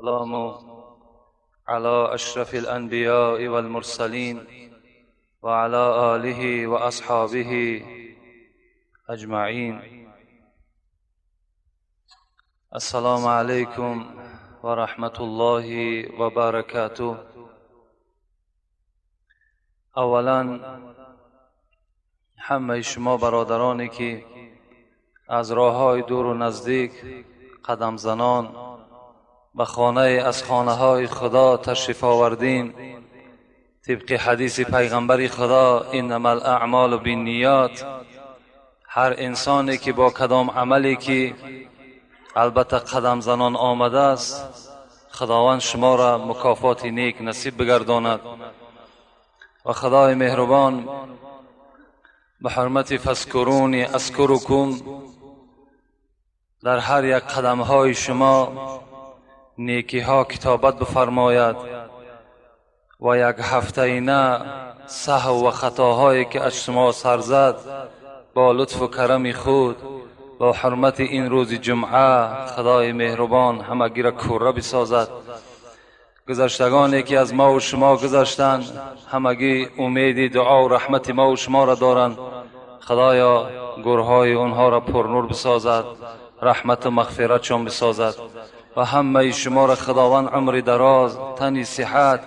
السلام على أشرف الأنبياء والمرسلين وعلى آله وأصحابه أجمعين. السلام عليكم ورحمة الله وبركاته. اولا همه شما برادرانی که از راه‌های دور و نزدیک قدم زنان به خانه از خانه‌های خدا تشریف آوردین، طبق حدیث پیغمبر خدا انما الاعمال بالنیات، هر انسانی که با کدام عملی که البته قدم زنان آمده است، خداوند شما را مکافات نیک نصیب بگرداند. و خدای مهربان به حرمت فذکرونی اذکرکم در هر یک قدم های شما نیکی ها کتابت بفرماید و یک هفته اینه سهو و خطاهایی که از شما سر زد با لطف و کرم خود با حرمت این روز جمعه خدای مهربان همگی را کوره بسازد. گذشتگانی که از ما و شما گذشتند همگی امید دعا و رحمت ما و شما را دارند. خدایا گرهای اونها را پرنور بسازد، رحمت و مغفرت شان بسازد و همه شما را خداوند عمر دراز، تنی صحت،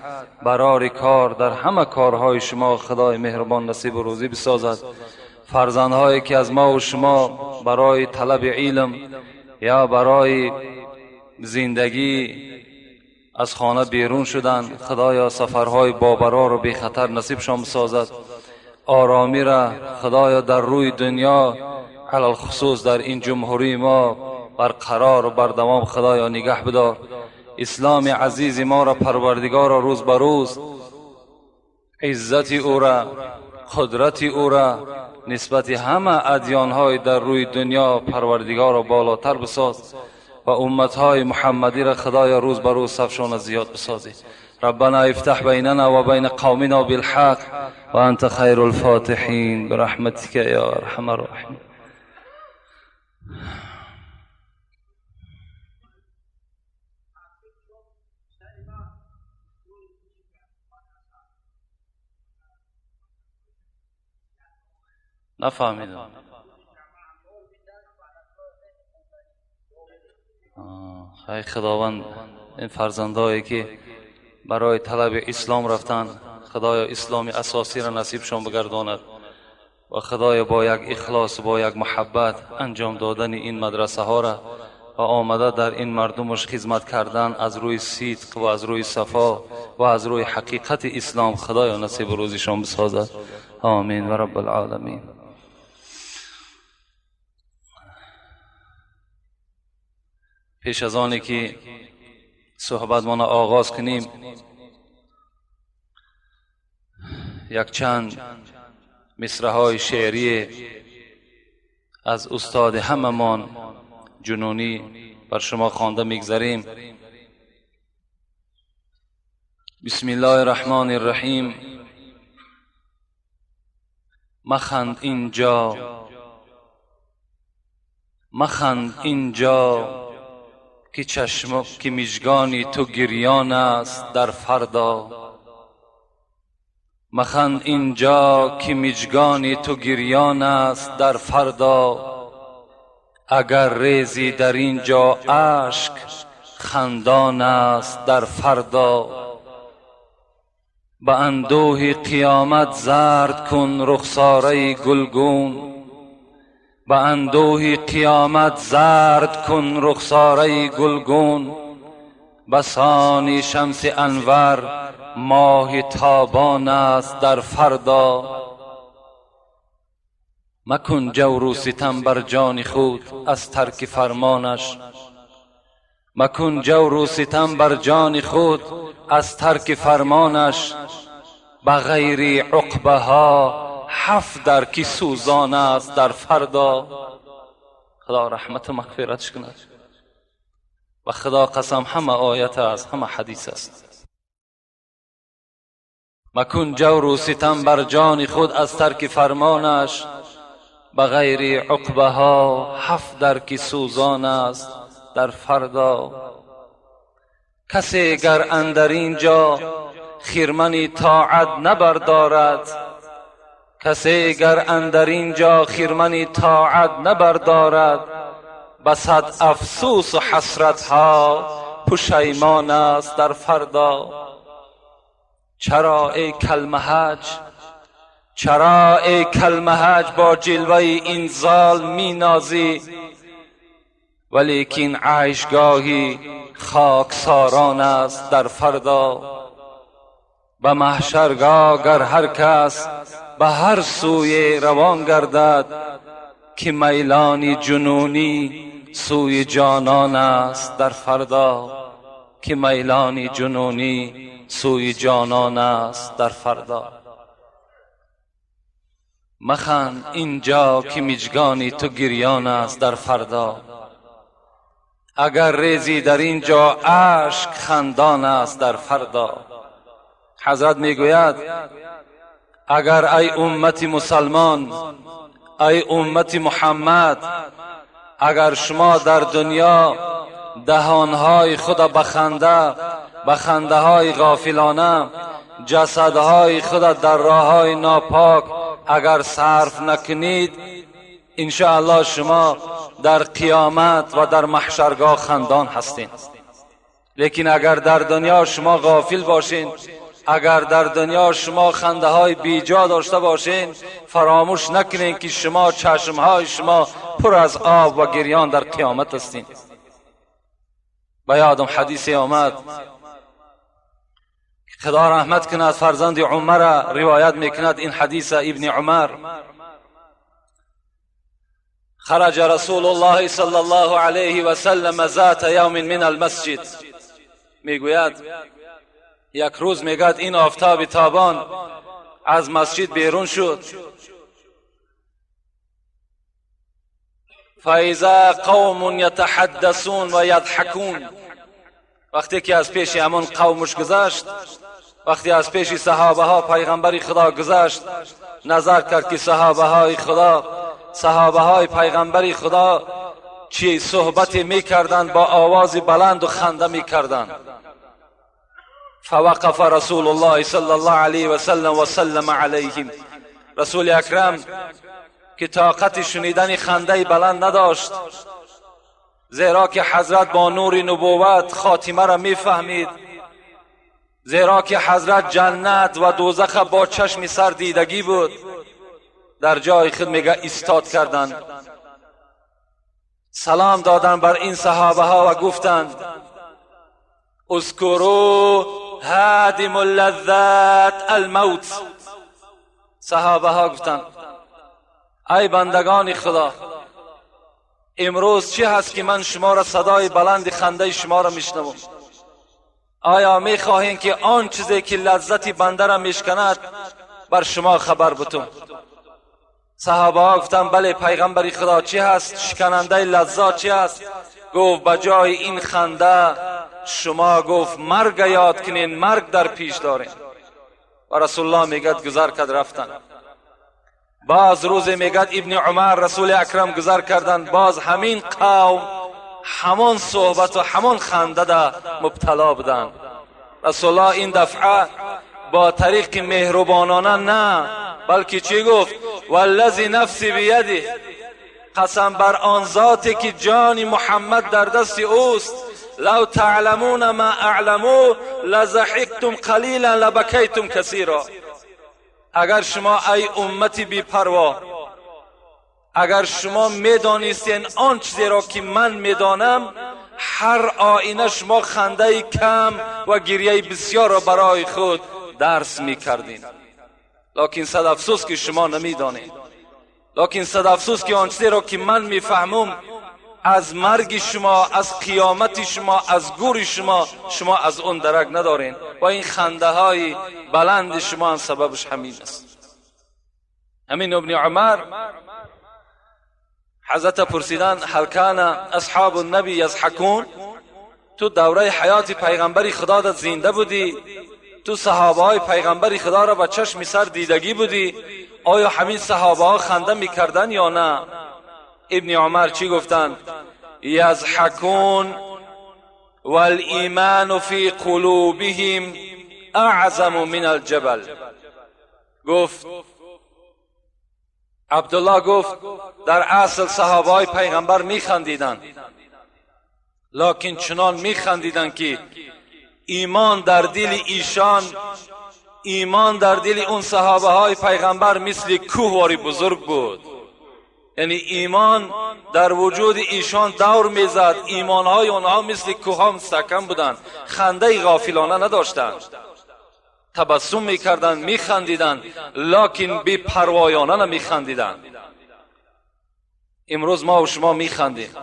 برار کار در همه کارهای شما خدای مهربان نصیب و روزی بسازد. فرزندهایی که از ما و شما برای طلب علم یا برای زندگی از خانه بیرون شدند، خدایا سفرهای بابرار و بی خطر نصیب شان بسازد. آرامی را خدایا در روی دنیا علل خصوص در این جمهوری ما برقرار و بردوام خدایا نگه بدار. اسلام عزیز ما را پروردگار روز به روز عزت او را، قدرت او را نسبت همه ادیان‌های در روی دنیا پروردگار را بالاتر بساز و امت‌های محمدی را خدایا روز به روز صفشان زیاد بسازی. ربنا افتح بیننا و بین قومنا بالحق و انت خیر الفاتحین برحمتک یا ارحم الراحمین. نفهمیدم. ای خداوند این فرزندایی که برای طلب اسلام رفتن، خدایا اسلام اساسی را نصیبشان بگرداند و خدایا با یک اخلاص و با یک محبت انجام دادن این مدرسه ها را و آمده در این مردمش خدمت کردن از روی صدق و از روی صفا و از روی حقیقت اسلام خدایا نصیب روزشان بسازد. آمین و رب العالمین. پیش از آنی که صحبت ما آغاز کنیم یک چند مصرع های شعری از استاد هممان جنونی بر شما خوانده میگذاریم. بسم الله الرحمن الرحیم. مخند اینجا، مخند اینجا که چشم که مژگانی تو گریان است در فردا. مخند اینجا که مژگانی تو گریان است در فردا. اگر ریزی در اینجا اشک خندان است در فردا. به اندوه قیامت زرد کن رخساره گلگون. به اندوه قیامت زرد کن رخساره گلگون. بسان شمس انور ماه تابان است در فردا. مکن جور و ستم بر جان خود از ترک فرمانش. مکن جور و ستم بر جان خود از ترک فرمانش. بغیر عقبه ها 7 در کی سوزان است در فردا. خدا رحمت و مغفرتش کند و خدا قسم همه آیت است، همه حدیث است. مکن جور و ستم بر جان خود از ترک فرمانش. بغیر عقبه ها 7 در کی سوزان است در فردا. کسی گر اندر اینجا خرمن طاعت نبردارد، کسی گر اندر اینجا خرمن طاعت نبردارد، بصد افسوس و حسرت ها پشیمان است در فردا. چرا ای کلمهج، چرا ای کلمهج با جلوه این زال می نازی، ولیکن عیشگاهی خاکساران است در فردا. به محشرگاه گر هر کس به هر سوی روان گردد، که میلان جنونی سوی جانان است در فردا، که میلان جنونی سوی جانان است در فردا. مخند اینجا که مژگان تو گریان است در فردا، اگر ریزی در اینجا اشک خندان است در فردا. حضرت میگوید اگر ای امت مسلمان، ای امت محمد، اگر شما در دنیا دهانهای خود به خنده های غافلانه، جسدهای خود در راههای ناپاک اگر صرف نکنید، انشاءالله شما در قیامت و در محشرگاه خندان هستین. لیکن اگر در دنیا شما غافل باشین، اگر در دنیا شما خنده های بیجا داشته باشین، فراموش نکنین که شما چشمهای شما پر از آب و گریان در قیامت هستین. به یادم حدیثی آمد، خدا رحمت کند، فرزند عمر روایت میکند این حدیث ابن عمر: خرج رسول الله صلی الله علیه و سلم ذات یوم من المسجد. میگوید یک روز میگد این آفتاب تابان از مسجد بیرون شد، فاذا قوم یتحدثون و یضحکون. وقتی که از پیش همون قومش گذشت، وقتی از پیش صحابه ها پیغمبر خدا گذشت، نظر کرد که صحابه های پیغمبر خدا چی صحبت میکردند، با آواز بلند و خنده میکردند. فوقف رسول الله صلی الله علیه و سلم و سلم علیهم. رسول اکرم که طاقت شنیدن خنده بلند نداشت، زیرا که حضرت با نور نبوت خاتمه را میفهمید، زیرا که حضرت جنت و دوزخ با چشم سر دیدگی بود، در جای خود میگه ایستاد کردند، سلام دادن بر این صحابه ها و گفتند: اذکروا هادم اللذات الموت. صحابه ها گفتند ای بندگان خدا، امروز چی هست که من شما را صدای بلند خنده شما را میشنوم؟ آیا میخواهید که آن چیزی که لذت بنده را میشکند بر شما خبر بتم؟ صحابه ها گفتند بله پیغمبر خدا، چی هست شکننده لذت چی هست؟ گفت بجای این خنده شما گفت مرگ یاد کنین، مرگ در پیش دارین. و رسول الله میگد گذر کرد رفتن. باز روز میگد ابن عمر رسول اکرم گذر کردن، باز همین قوم همان صحبت و همان خنده دا مبتلا بودند. رسول الله این دفعه با طریق مهربانانه نه، بلکه چی گفت؟ والذی نفسی بیده، قسم بر آن ذاتی که جان محمد در دست اوست، لو تعلمون ما اعلمو لضحکتم قلیلا لبکیتم کثیرا. اگر شما ای امتی بی پروا، اگر شما میدانستین آن چیزی را که من میدانم، هر آینه شما خنده کم و گریه بسیار را برای خود درس میکردین. لیکن صد افسوس که شما نمیدانید، لیکن صد افسوس که آن چیزی را که من میفهمم از مرگ شما، از قیامت شما، از گور شما از اون درک ندارین و این خنده های بلند شما هم سببش همین است. همین ابن عمر حضرت پرسیدن هل کان اصحاب النبی یضحکون؟ تو دوره حیات پیغمبر خدا در زنده بودی؟ تو صحابه های پیغمبر خدا را با چشم سر دیدگی بودی؟ آیا همین صحابه ها خنده میکردن یا نه؟ ابن عمر چی گفتند؟ یضحکون والایمان فی قلوبهم اعظم من الجبل. گفت عبدالله گفت در اصل صحابه های پیغمبر میخندیدند، لکن چنان میخندیدند که ایمان در دل ایشان، ایمان در دل اون صحابه های پیغمبر مثل کوهواری بزرگ بود. یعنی ایمان در وجود ایشان دور میزد، ایمان های اونها مثل کوه مستحکم بودند، خنده غافلانه نداشتند، تبسم میکردند، میخندیدند، لکن بی پروایانه نمیخندیدند. امروز ما و شما میخندیم،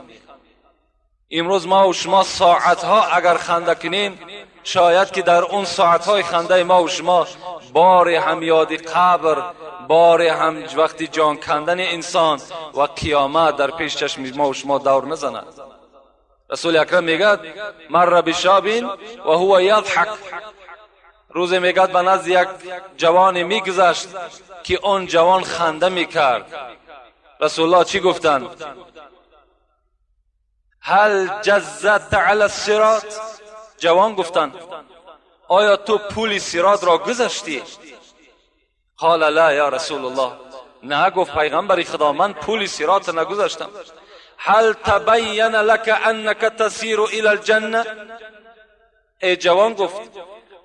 امروز ما و شما ساعتها اگر خنده کنیم، شاید که در اون ساعتهای خنده ما و شما بار هم یاد قبر، بار هم وقتی جان کندن انسان و قیامت در پیش چشم ما و شما دور نزند. رسول اکرم میگد مر بشاب و هو یضحک، روز میگد به نزد یک جوان میگذشت که اون جوان خنده میکرد. رسول الله چی گفتند؟ هل جزت علی الصراط؟ جوان گفتند آیا تو پول صراط را گذشتی؟ قال لا یا رسول الله، نه. گفت پیغمبر خدا من پول صراط نگذشتم. هل تبین لك انك تسیر الى الجنه؟ ای جوان گفت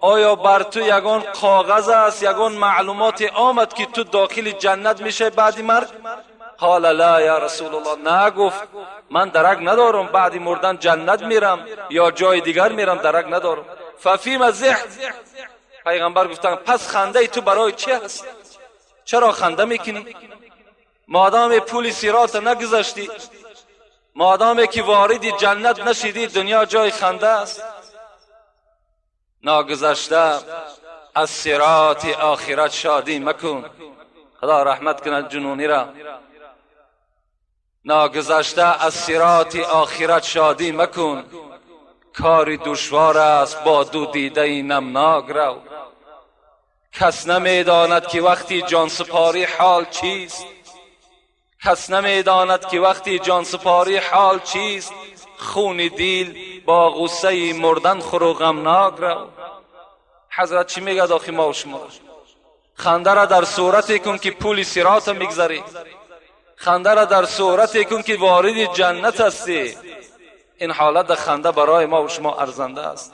آیا بر تو یگان کاغذ است، یگان معلومات آمد که تو داخل جنت میشه بعد مرگ؟ قال لا یا رسول الله، نه. گفت من درک ندارم بعد مردن جنت میرم یا جای دیگر میرم، درک ندارم. ففیم ضحک؟ پیغمبر گفتن پس خنده تو برای چی هست؟ چرا خنده میکنی؟ مادام پول صراط نگذشتی، مادام که وارد جنت نشدی، دنیا جای خنده است. ناگذشته از صراط آخرت شادی مکن. خدا رحمت کند جنونی را. ناگذشته از صراط آخرت شادی مکن، کاری دشوار است با دو دیده نمناک رو. کس نمیداند که وقتی جان سپاری حال چیست، کس نمیداند که وقتی جان سپاری حال چیست. خون دل با غصه مردن خورو غمناک رو. حضرت چی میگه داخل ما و شما؟ خنده را در صورتی کن که پول صراط میگذری، خنده را در صورتی کن که وارد جنت هستی. این حالت خنده برای ما و شما ارزنده است.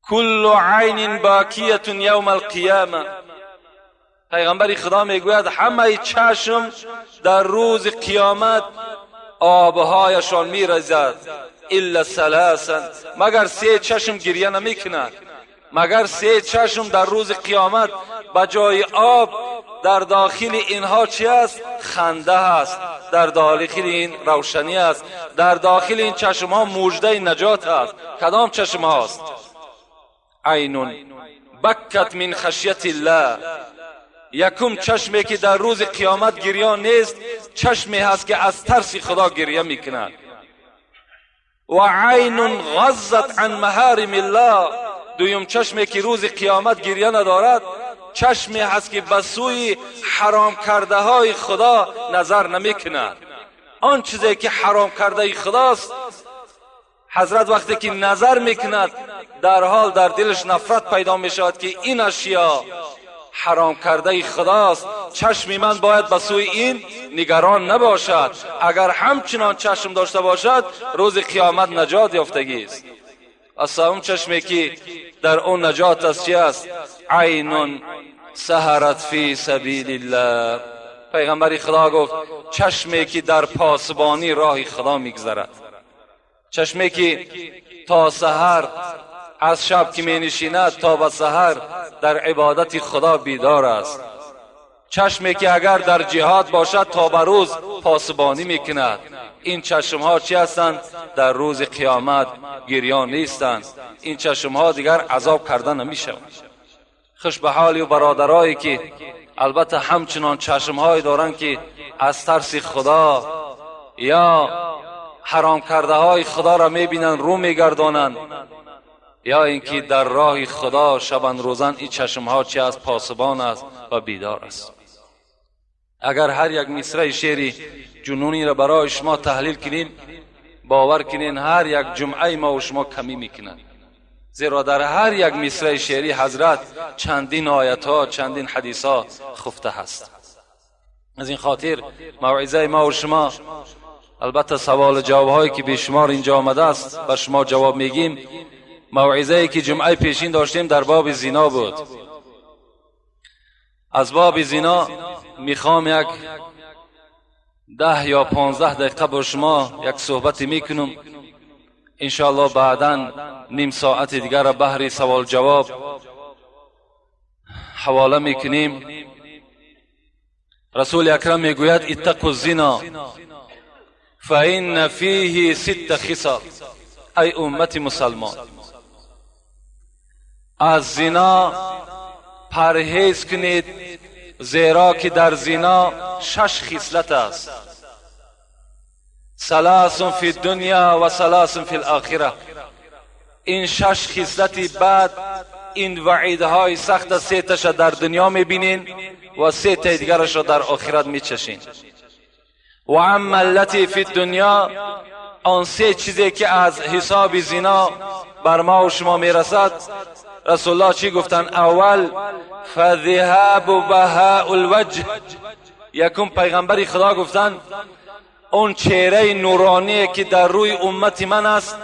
کل عین باکیه یوم القیامه. پیغمبر خدا میگوید همه چشم در روز قیامت آبهایشان میریزد، الا ثلاثا، مگر سه چشم گریه نمیکند. مگر سه چشم در روز قیامت بجای آب در داخل اینها چی است؟ خنده است. در داخل این روشنی است. در داخل این چشم ها مژده نجات است. کدام چشم هاست؟ عین بکت من خشیت الله. یکم چشمی که در روز قیامت گریان نیست، چشمی هست که از ترس خدا گریه میکند. و عین غضت عن محارم الله. دویم چشمی که روز قیامت گریه ندارد، چشمی هست که به سوی حرام کرده های خدا نظر نمی کند. آن چیزی که حرام کرده خداست، حضرت وقتی که نظر میکند در حال در دلش نفرت پیدا می شود که این اشیا حرام کرده خداست. چشم من باید به سوی این نگران نباشد. اگر همچنان چشم داشته باشد، روز قیامت نجات یافتگی است. اصلا اون چشمی که در اون نجات است چی است؟ عین سهرت فی سبیل الله. پیغمبر خدا گفت چشمی که در پاسبانی راه خدا میگذرد، چشمی که تا سحر از شب که می نشیند تا به سحر در عبادت خدا بیدار است، چشمی که اگر در جهاد باشد تا به روز پاسبانی میکند. این چشم ها چی هستند؟ در روز قیامت گریان نیستند. این چشم ها دیگر عذاب کرده نمیشوند. خوش به حالی و برادرایی که البته همچنان چشم های دارند که از ترس خدا یا حرام کرده های خدا را میبینند رو میگردانند، یا اینکه در راه خدا شبان روزن این چشم ها چی است؟ پاسبان است و بیدار است. اگر هر یک مصرع شعری جنونی را برای شما تحلیل کنیم، باور کنین هر یک جمعه ما و شما کمی میکنن، زیرا در هر یک مصرع شعری حضرت چندین آیت ها، چندین حدیث ها خفته هست. از این خاطر موعظه ما و شما، البته سوال و جواب هایی که بیشمار اینجا آمده است به شما جواب میگیم. موعظه ای که جمعه پیشین داشتیم در باب زنا بود. از باب زنا میخوام یک 10 یا 15 دقیقه با شما یک صحبتی میکنم. انشاءالله بعداً نیم ساعت دیگر را بحر سوال جواب حواله میکنیم. رسول اکرم میگوید اتقوا الزنا فإن فیه 6 خصال. ای امت مسلمان، از زنا پرهیز کنید، زیرا که در زنا 6 خصلت است. 3 فی الدنیا و 3 فی الاخره. این 6 خصلتی بعد این وعیدهای سخت 3 تاش در دنیا میبینین و 3 تا دیگرش در آخرت میچشین. و اما التی فی الدنیا، آن 3 چیزی که از حساب زنا بر ما و شما میرسد، رسول الله چی گفتن؟ اول فذهاب بهاء الوجه. یکم پیغمبر خدا گفتن اون چهره نورانی که در روی امت من است،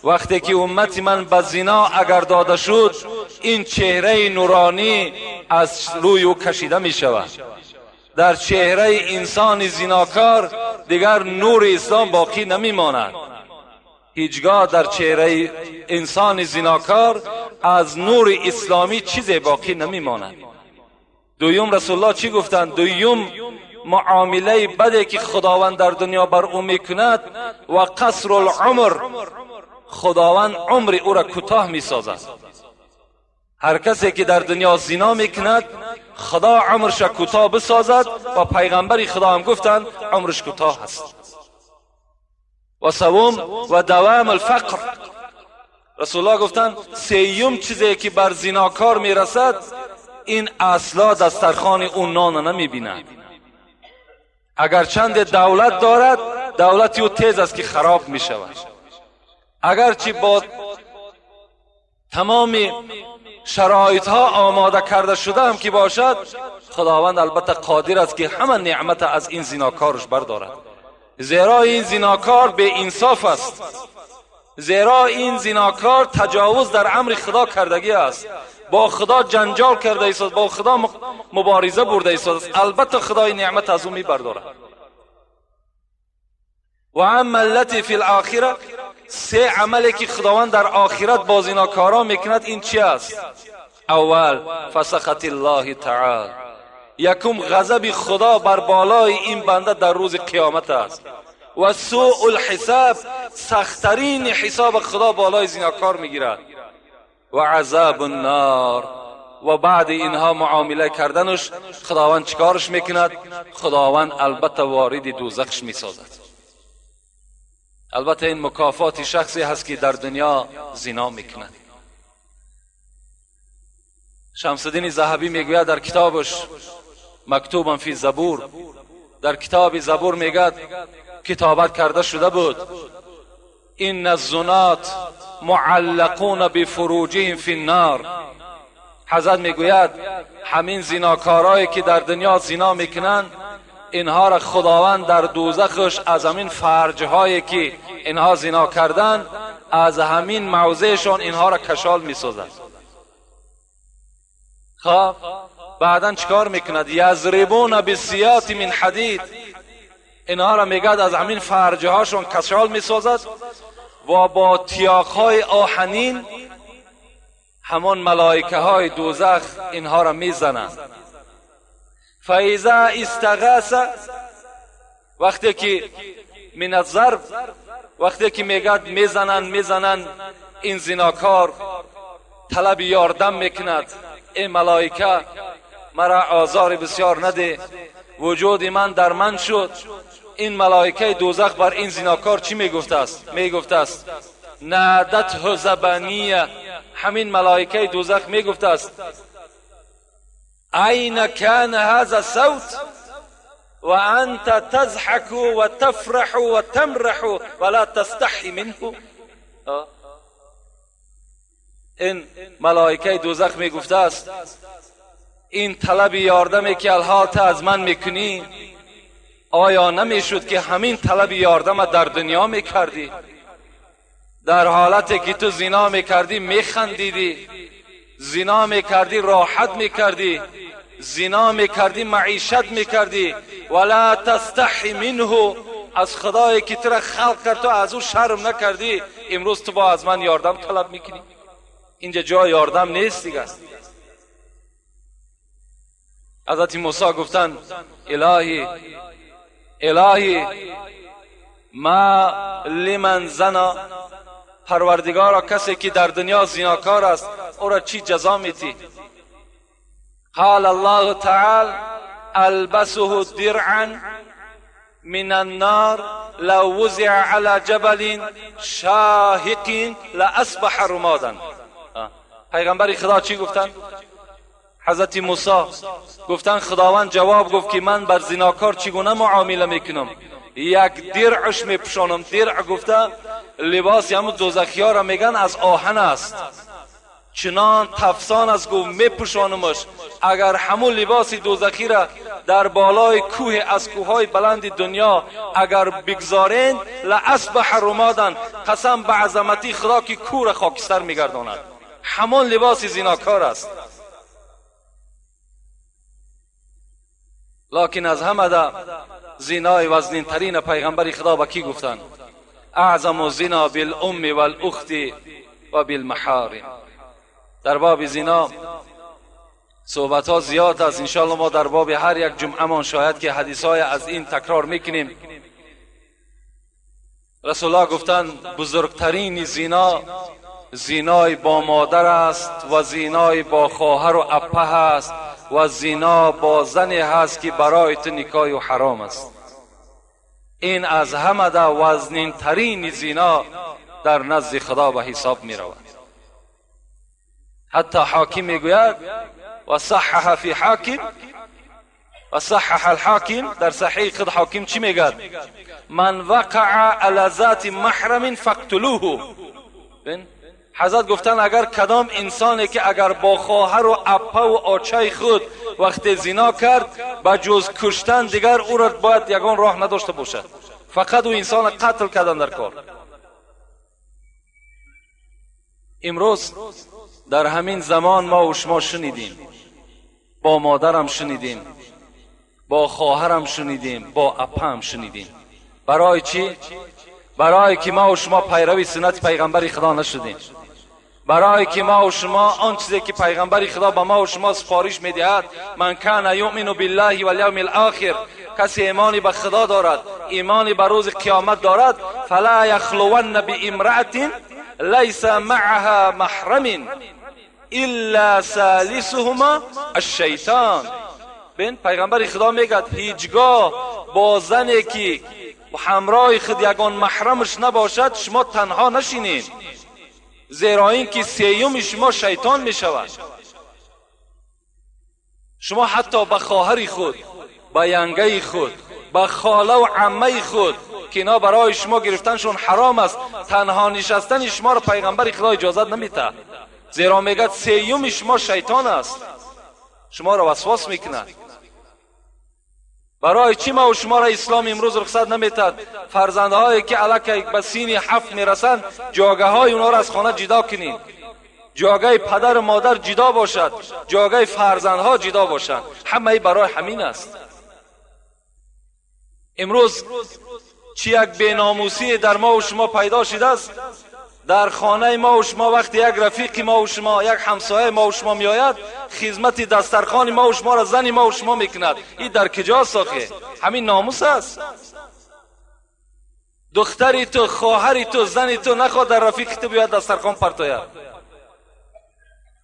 وقتی که امت من به زنا اگر داده شد، این چهره نورانی از روی او کشیده می شود. در چهره انسان زناکار دیگر نور اسلام باقی نمی ماند. هیچگاه در چهره انسان زناکار از نور اسلامی چیزی باقی نمی ماند. دویم رسول الله چی گفتند؟ دویم معامله بدی که خداوند در دنیا بر او میکند و قصر العمر، خداوند عمر او را کوتاه میسازد. هر کسی که در دنیا زنا میکند خدا عمرش کوتاه بسازد و پیغمبر خدا هم گفتند عمرش کوتاه است. و سوم و دوام الفقر. رسول الله گفتند سیوم چیزی که بر زناکار میرسد، این اصلا دسترخوان اون نان نمیبیند. اگر چند دولت دارد، دولتی او تیز است که خراب می شود. اگرچه با تمام شرایط ها آماده کرده شده هم که باشد، خداوند البته قادر است که همه نعمت از این زناکارش بردارد. زیرا این زناکار بے انصاف است، زیرا این زناکار تجاوز در امر خدا کردگی است، با خدا جنجال کرده است، با خدا مبارزه برده است. البته خدای نعمت از او می بردارد. و اما التی فی الاخره، 3 عملی که خداوند در آخرت با زناکاران میکند، این چی است؟ اول فسخط الله تعالی. یکم غضب خدا بر بالای این بنده در روز قیامت است. و سوء الحساب، سخترین حساب خدا بالای زناکار میگیرد. و عذاب النار، و بعد اینها معامله کردنش خداوند چیکارش میکند؟ خداوند البته وارد دوزخش میسازد. البته این مکافات شخصی هست که در دنیا زنا میکند. شمس الدین ذهبی میگوید در کتابش مکتوبا فی زبور، در کتاب زبور میگد کتابت کرده شده بود این الزنات معلقون بفروجهم فی النار. حضرت میگوید همین زناکارایی که در دنیا زنا میکنند، اینها را خداوند در دوزخش از همین فرجهایی که اینها زنا کردند، از همین موضعشان اینها را کشال میسازد. خب بعدن چیکار میکند؟ یضربون بالسیاط من حدید. اینها را میگد از همین فرجهاشون کشال میسازد و با تیاقهای آهنین همان ملائکه های دوزخ اینها را میزنند. فاذا استغاث، وقتی که من الضرب، وقتی که میگد میزنن این زناکار طلب یاردم میکند، ای ملائکه مرا آزار بسیار نده، وجود من در من شد. این ملائکه دوزخ بر این زناکار چی میگفته است؟ میگفته است نادته زبانیه. همین ملائکه دوزخ میگفته است این کان هذا الصوت. و انت تضحك و تفرح و تمرح ولا تستحی منه. این ملائکه دوزخ می گفته است این طلب یاردمی که الحال از من میکنی، آیا نمیشد که همین طلب یاردم در دنیا میکردی؟ در حالتی که تو زنا میکردی میخندیدی، زنا میکردی راحت میکردی، زنا میکردی معیشت میکردی. ولا تستحی منه، از خدایی که تو را خلق کرد تو از او شرم نکردی، امروز تو با از من یاردم طلب میکنی؟ اینجا جای یاردم نیست دیگه. حضرت موسی گفتن الهی ما لمن زنا، پروردگارا کسی که در دنیا زناکار است او را چی جزا میتی؟ قال الله تعالی البسه درعا من النار لو وضع على جبل شاهق لاصبح رمادا. پیغمبر خدا چی گفتن؟ حضرت موسی گفتن خداوند جواب گفت که من بر زناکار چگونه معامله میکنم؟ یک درعش میپوشانم. درع گفته لباس همون دوزخیا را میگن از آهن است، چنان تفسان از گفت میپوشانمش. اگر همون لباس دوزخی را در بالای کوه از کوههای بلند دنیا اگر بگذارین لاصبح رمادا، قسم به عظمتی خدا که کوه را خاکستر میگرداند. همون لباس زناکار است. لکن از همه ده زنای وزنین ترین پیغمبر خدا با کی گفتن؟ اعظم زنا بالام والاخت و بالمحارم. در باب زنا صحبت ها زیاد است. انشاءالله ما در باب هر یک جمعه من شاید که حدیث های از این تکرار میکنیم. رسول الله گفتن بزرگترین زنا زنای با مادر است و زنای با خواهر و اپه است و زنا با زنی هست که برای تو نکاح و حرام است. این از همه ده وزنین ترین زنا در نزد خدا به حساب می رود. حتی حاکم می گوید و صحح فی حاکم و صحح الحاکم، در صحیح خود حاکم چی میگد؟ من وقع علی ذات محرم فاقتلوه. حضرت گفتن اگر کدام انسانی که اگر با خواهر و اپه و آچه خود وقت زنا کرد با جز کشتن دیگر او را باید یگان راه نداشته باشد، فقط او انسان قتل کردن در کار. امروز در همین زمان ما و شما شنیدیم، با مادرم شنیدیم، با خواهرم شنیدیم، با اپه هم شنیدیم. برای چی؟ برای که ما و شما پیروی سنت پیغمبر خدا نشدیم. برای که ما و شما آن چیزی که پیغمبر خدا به ما و شما سفارش میدهد، من کان یؤمن بالله والیوم الاخر، کسی ایمانی به خدا دارد، ایمانی به روز قیامت دارد، فلا یخلون بامرأة لیس معها محرم الا ثالثهما الشیطان. ببین پیغمبر خدا میگه هیچگاه با زنی که همراه خود یگان محرمش نباشد شما تنها نشینید، زیرا این که سیوم شما شیطان می شود. شما حتی به خواهر خود، به ینگه خود، به خاله و عمه خود که اینا برای شما گرفتنشون حرام است، تنها نشستن شما را پیغمبر خدا اجازت نمیده، زیرا میگه سیوم شما شیطان است، شما را وسواس میکنه. برای چی ما و شما را اسلام امروز رخصت نمیتد؟ فرزندهایی که الکی به سین 7 میرسند جاگه های اونا را از خانه جدا کنید، جاگه پدر و مادر جدا باشد، جاگه فرزندها جدا باشد. همه برای همین است. امروز چی یک بیناموسی در ما و شما پیدا شده است؟ در خانه ما و شما وقتی یک رفیق ما و شما، یک همسایه ما و شما میآید، خدمت دسترخوان ما و شما را زن ما و شما میکند. این در کجاست آخه؟ همین ناموس است. دختری تو، خواهری تو، زنی تو نخواد در رفیق تو بیاید دسترخوان پرتاید.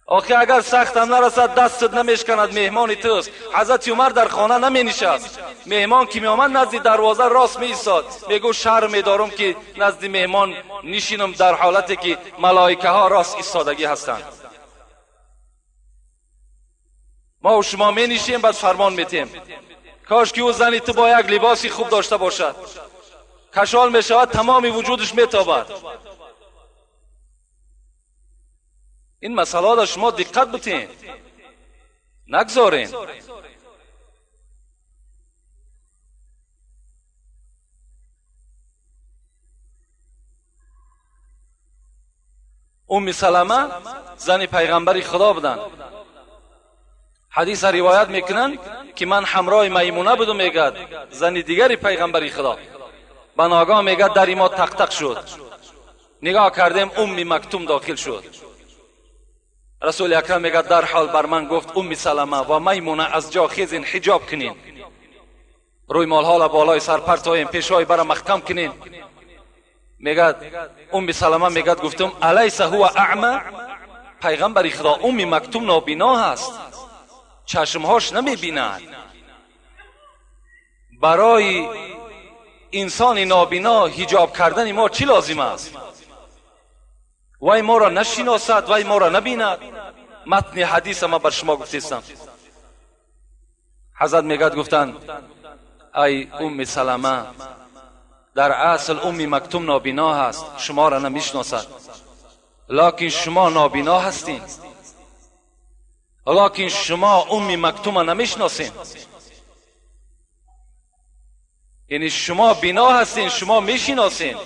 آخه اگر سخت هم نرسد دستت نمیشکند، مهمان توست. حضرت عمر در خانه نمی نشست، مهمان که می آمد نزد دروازه راست می ایستاد، میگو شرم دارم که نزد مهمان نشینم در حالتی که ملائکه ها راست ایستادگی هستند. ما و شما می نشیم بس فرمان میتیم. کاش که او زنی تو با یک لباسی خوب داشته باشد، کشال می شود تمام وجودش می تابد. این مسئله را شما دقت بتین، نگذارین. ام سلمه زن پیغمبر خدا بودن. حدیث روایت میکنن که من همراه میمونه بودم، میگه زن دیگری پیغمبر خدا. بناگاه میگه در ما تق تق شد، نگاه کردیم ام مکتوم داخل شد. رسول اکرم میگه در حال بر من گفت ام سلمه و میمونه از جا خیزین، حجاب کنین، روی مال حالا بالای سر پرتاین، پیشوای برا محکم کنین. میگه ام سلمه میگه گفتم الیس هو اعمى؟ پیغمبر خدا ام مکتوم نابینا هست، چشمهاش نمیبیند. برای انسان نابینا حجاب کردن ما چی لازم است؟ وای ما را نشناسد، وای ما را نبیند. متن حدیث ما بر شما گفتم. حضرت میگه گفتن ای ام سلمه، در اصل ام مکتوم نابینا هست، شما را نمیشناسد، لکن شما نابینا هستین، لکن شما ام مکتوم نمیشناسین. یعنی شما بینا هستین، شما میشناسین.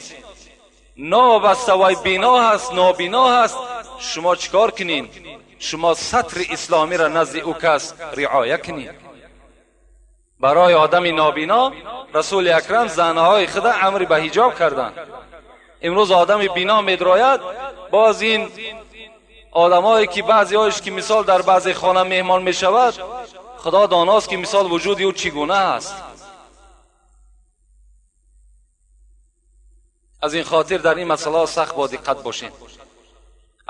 نابسته وای بینا هست، نابینا هست، شما چیکار کنین؟ شما سطر اسلامی را نزد او کس رعایت کنین. برای آدم نابینا رسول اکرم زنهای خدا امر به حجاب کردن. امروز آدم بینا میدراید، باز این آدمایی که بعضی هایش که مثال در بعضی خانه مهمان میشود، خدا داناست که مثال وجودی او چگونه است. از این خاطر در این مسئله سخت با دقت باشین.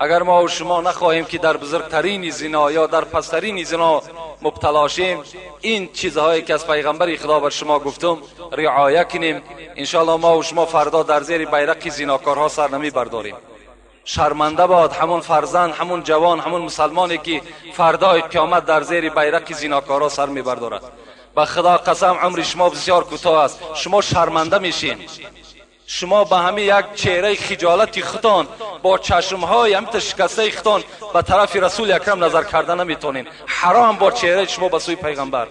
اگر ما و شما نخواهیم که در بزرگترین زنا یا در پسترین زنا مبتلا شیم، این چیزهایی که از پیغمبر خدا بر شما گفتم رعایت کنیم، انشاءالله ما و شما فردا در زیر بیرق زناکارها سر نمی برداریم. شرمنده باد همون فرزند، همون جوان، همون مسلمانی که فردای قیامت در زیر بیرق زناکارها سر می بردارد. به خدا قسم عمر شما بسیار کوتاه است، شما شرمنده میشین. شما به همین یک چهره خجالتی ختان، با چشمهای همین شکسته ختان به طرف رسول اکرم نظر کردن نمیتونین. حرام با چهره شما به سوی پیغمبر.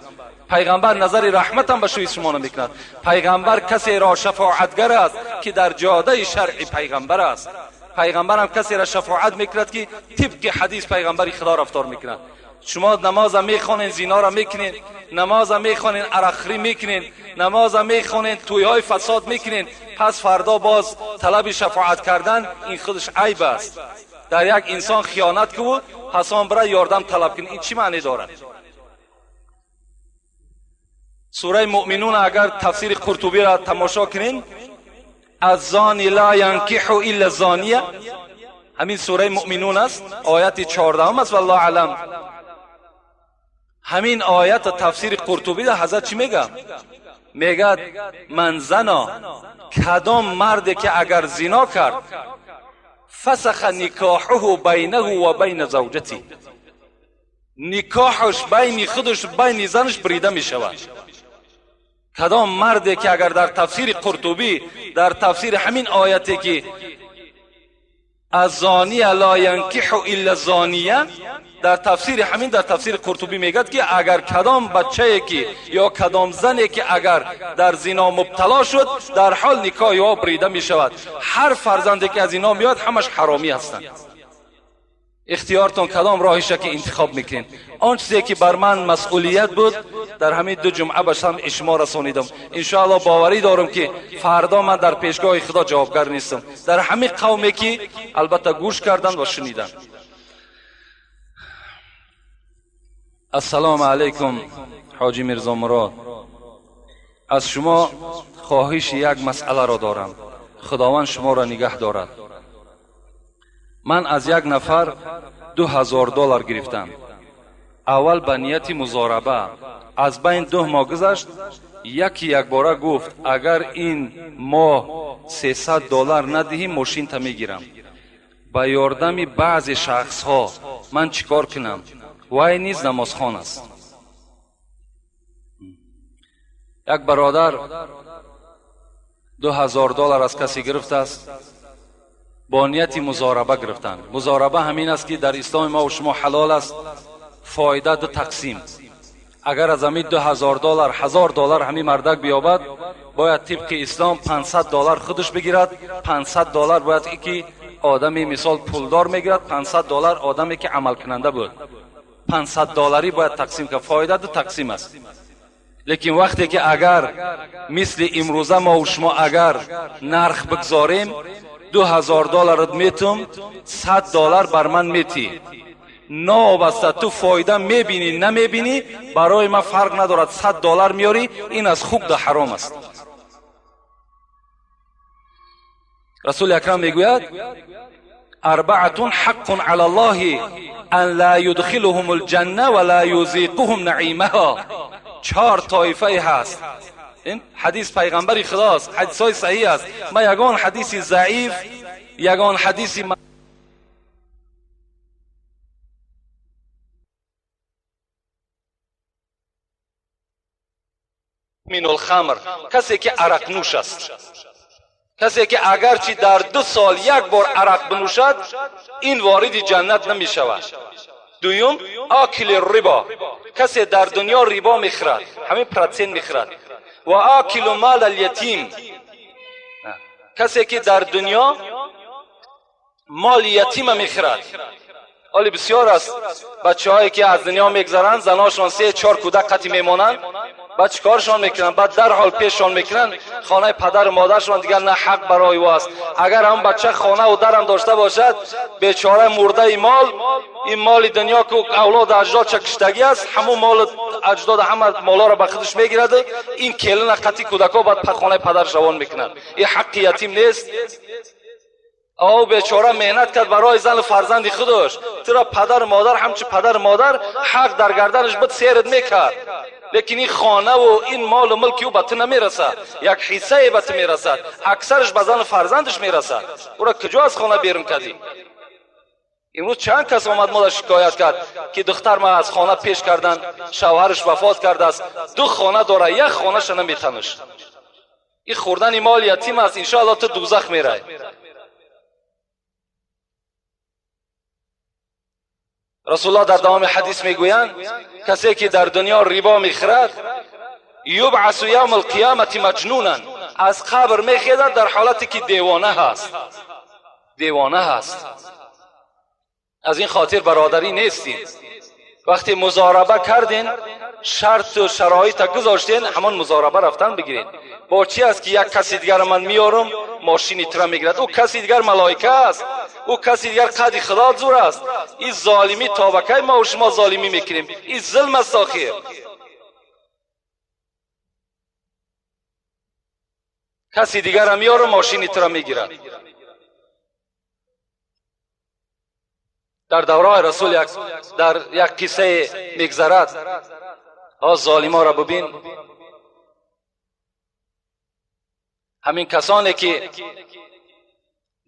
پیغمبر نظر رحمت هم به سوی شما نمیکند. پیغمبر کسی را شفاعتگر است که در جاده شرعی پیغمبر است. پیغمبر هم کسی را شفاعت میکند که طبق حدیث پیغمبر خدا رفتار میکند. شما نماز میخوانین، زنا را میکنین، نماز میخوانین، عرقخوری میکنین، نماز میخوانین، تویهای فساد میکنین، پس فردا باز طلب شفاعت کردن این خودش عیب است. در یک انسان خیانت کو، پس آن برای یاردم طلب کنین، این چی معنی دارد؟ سوره مؤمنون اگر تفسیر قرطبی را تماشا کنین، الزانی لا ینکح الا الزانیه، همین سوره مؤمنون است، آیت 14 است. والله علم همین آیت تفسیر قرطبی را حضرت چی میگه؟ میگه من زنا، کدام مردی که اگر زنا کرد، فسخ نکاحه بینه و بین زوجتی، نکاحش بین خودش بین زنش بریده می شود. کدام مردی که اگر در تفسیر قرطبی، در تفسیر همین آیتی که الزانیه لا ینکح الا الزانیه، در تفسیر همین در تفسیر قرطبی میگه که اگر کدام بچه‌ای که یا کدام زنی که اگر در زنا مبتلا شد، در حال نکاح او بریده می شود. هر فرزندی که از اینا میاد همش حرامی هستند. اختیارتون کدام راهش که انتخاب میکنین. آن چیزی که بر من مسئولیت بود در همین 2 جمعه باشم اشما رسانیدم. انشاءالله باوری دارم که فردا من در پیشگاه خدا جوابگر نیستم. در همین قومی که البته گوش کردن و شنیدن. السلام علیکم حاجی میرزا مراد، از شما خواهش یک مسئله را دارم، خداوند شما را نگه دارد. من از یک نفر $2000 گرفتم. اول به نیت مضاربه، از بین 2 ماه گذشت، یک باره گفت اگر این ماه $300 ندهی ماشین تا میگیرم. با یاردم بعضی شخص ها من چیکار کنم؟ وای نیز نمازخوان است. یک برادر $2000 از کسی گرفته است، با نیت مضاربه گرفتن. مضاربه همین است که در اسلام ما و شما حلال است فایده دو تقسیم. اگر از همین $2000 $1000 همین مردک بیابد، باید طبق اسلام $500 خودش بگیرد. $500 باید که آدمی مثال پولدار میگیرد، $500 آدمی که عمل کننده بود. $500 باید تقسیم که فایده دو تقسیم است. لیکن وقتی که اگر مثل امروزه ما و شما اگر نرخ بگذاریم $2000 میتم، $100 بر من میتی، نابسته تو فایده میبینی نمیبینی برای من فرق ندارد، $100 میاری، این از خوب ده حرام است. رسول اکرم میگوید اربعة حق علی الله ان لا يدخلهم الجنه ولا يذيقهم نعیمها. 4 طایفه هست. این حدیث پیغمبر خداست، حدیث های صحیح است. ما یگان حدیث ضعیف، یگان حدیث من الخمر، کسی که عرق نوش است، کسی که اگرچه در 2 سال 1 بار عرق بنوشد این وارد جنت نمی شود. دویم آکل ربا، کسی در دنیا ربا میخورد، همین پراتین میخورد. و آکل مال الیتیم، کسی که در دنیا مال یتیم میخورد. حالی بسیار است بچه هایی که از دنیا میگذرند، زناشان 3-4 کودک قطعی میمانند، بعد چیکارشان میکنن؟ بعد در حال پیششان میکنن خانه پدر و مادرشان دیگر نه حق برای او است. اگر هم بچه خانه و درم داشته باشد، بیچاره مرده این مال دنیا که اولاد اجداد چکشتگی است، همون مال اجداد همه مالا را به خودش میگیرد. این کلن قطعی کودکا بعد خانه پدر شوان میکنن. این حق یتیم نیست؟ او بیچاره مهنت کرد برای زن فرزند خودش، ترا پدر مادر همچه پدر مادر حق در گردنش بد سیرت میکرد، لیکن این خانه و این مال و ملکی او به تو نمیرسد، یک حصه به تو میرسد، اکثرش به زن فرزندش میرسد. او را کجا از خانه بیرون کردی؟ امروز چند کس آمد ما را شکایت کرد که دختر ما از خانه پیش کردن، شوهرش وفات کرده است، 2 خانه داره، 1 خانهش نمیتنش. این خوردن مال یتیم است، انشاءالله تو دوزخ میره. رسول الله در دوام حدیث میگویند کسی که در دنیا ربا میخورد یبعث یوم القیامت مجنونا، از قبر میخیزد در حالتی که دیوانه هست. دیوانه هست. از این خاطر برادری نیستین. وقتی مضاربه کردین شرط و شرایط گذاشتین، همان مضاربه رفتن بگیرین. با چی است که یک کسی دیگر من میارم ماشینی ترا میگیرد، او کسی دیگر ملائکه است، او کسی دیگر قد خدا زور است. این ظالمی تا به کی ما و شما ظالمی میکنیم؟ این ظلم است آخر. کسی دیگر میارم ماشینی ترا میگیرد. در دوره رسول در یک قصه میگذرد، ظالما را ببین، همین کسانی که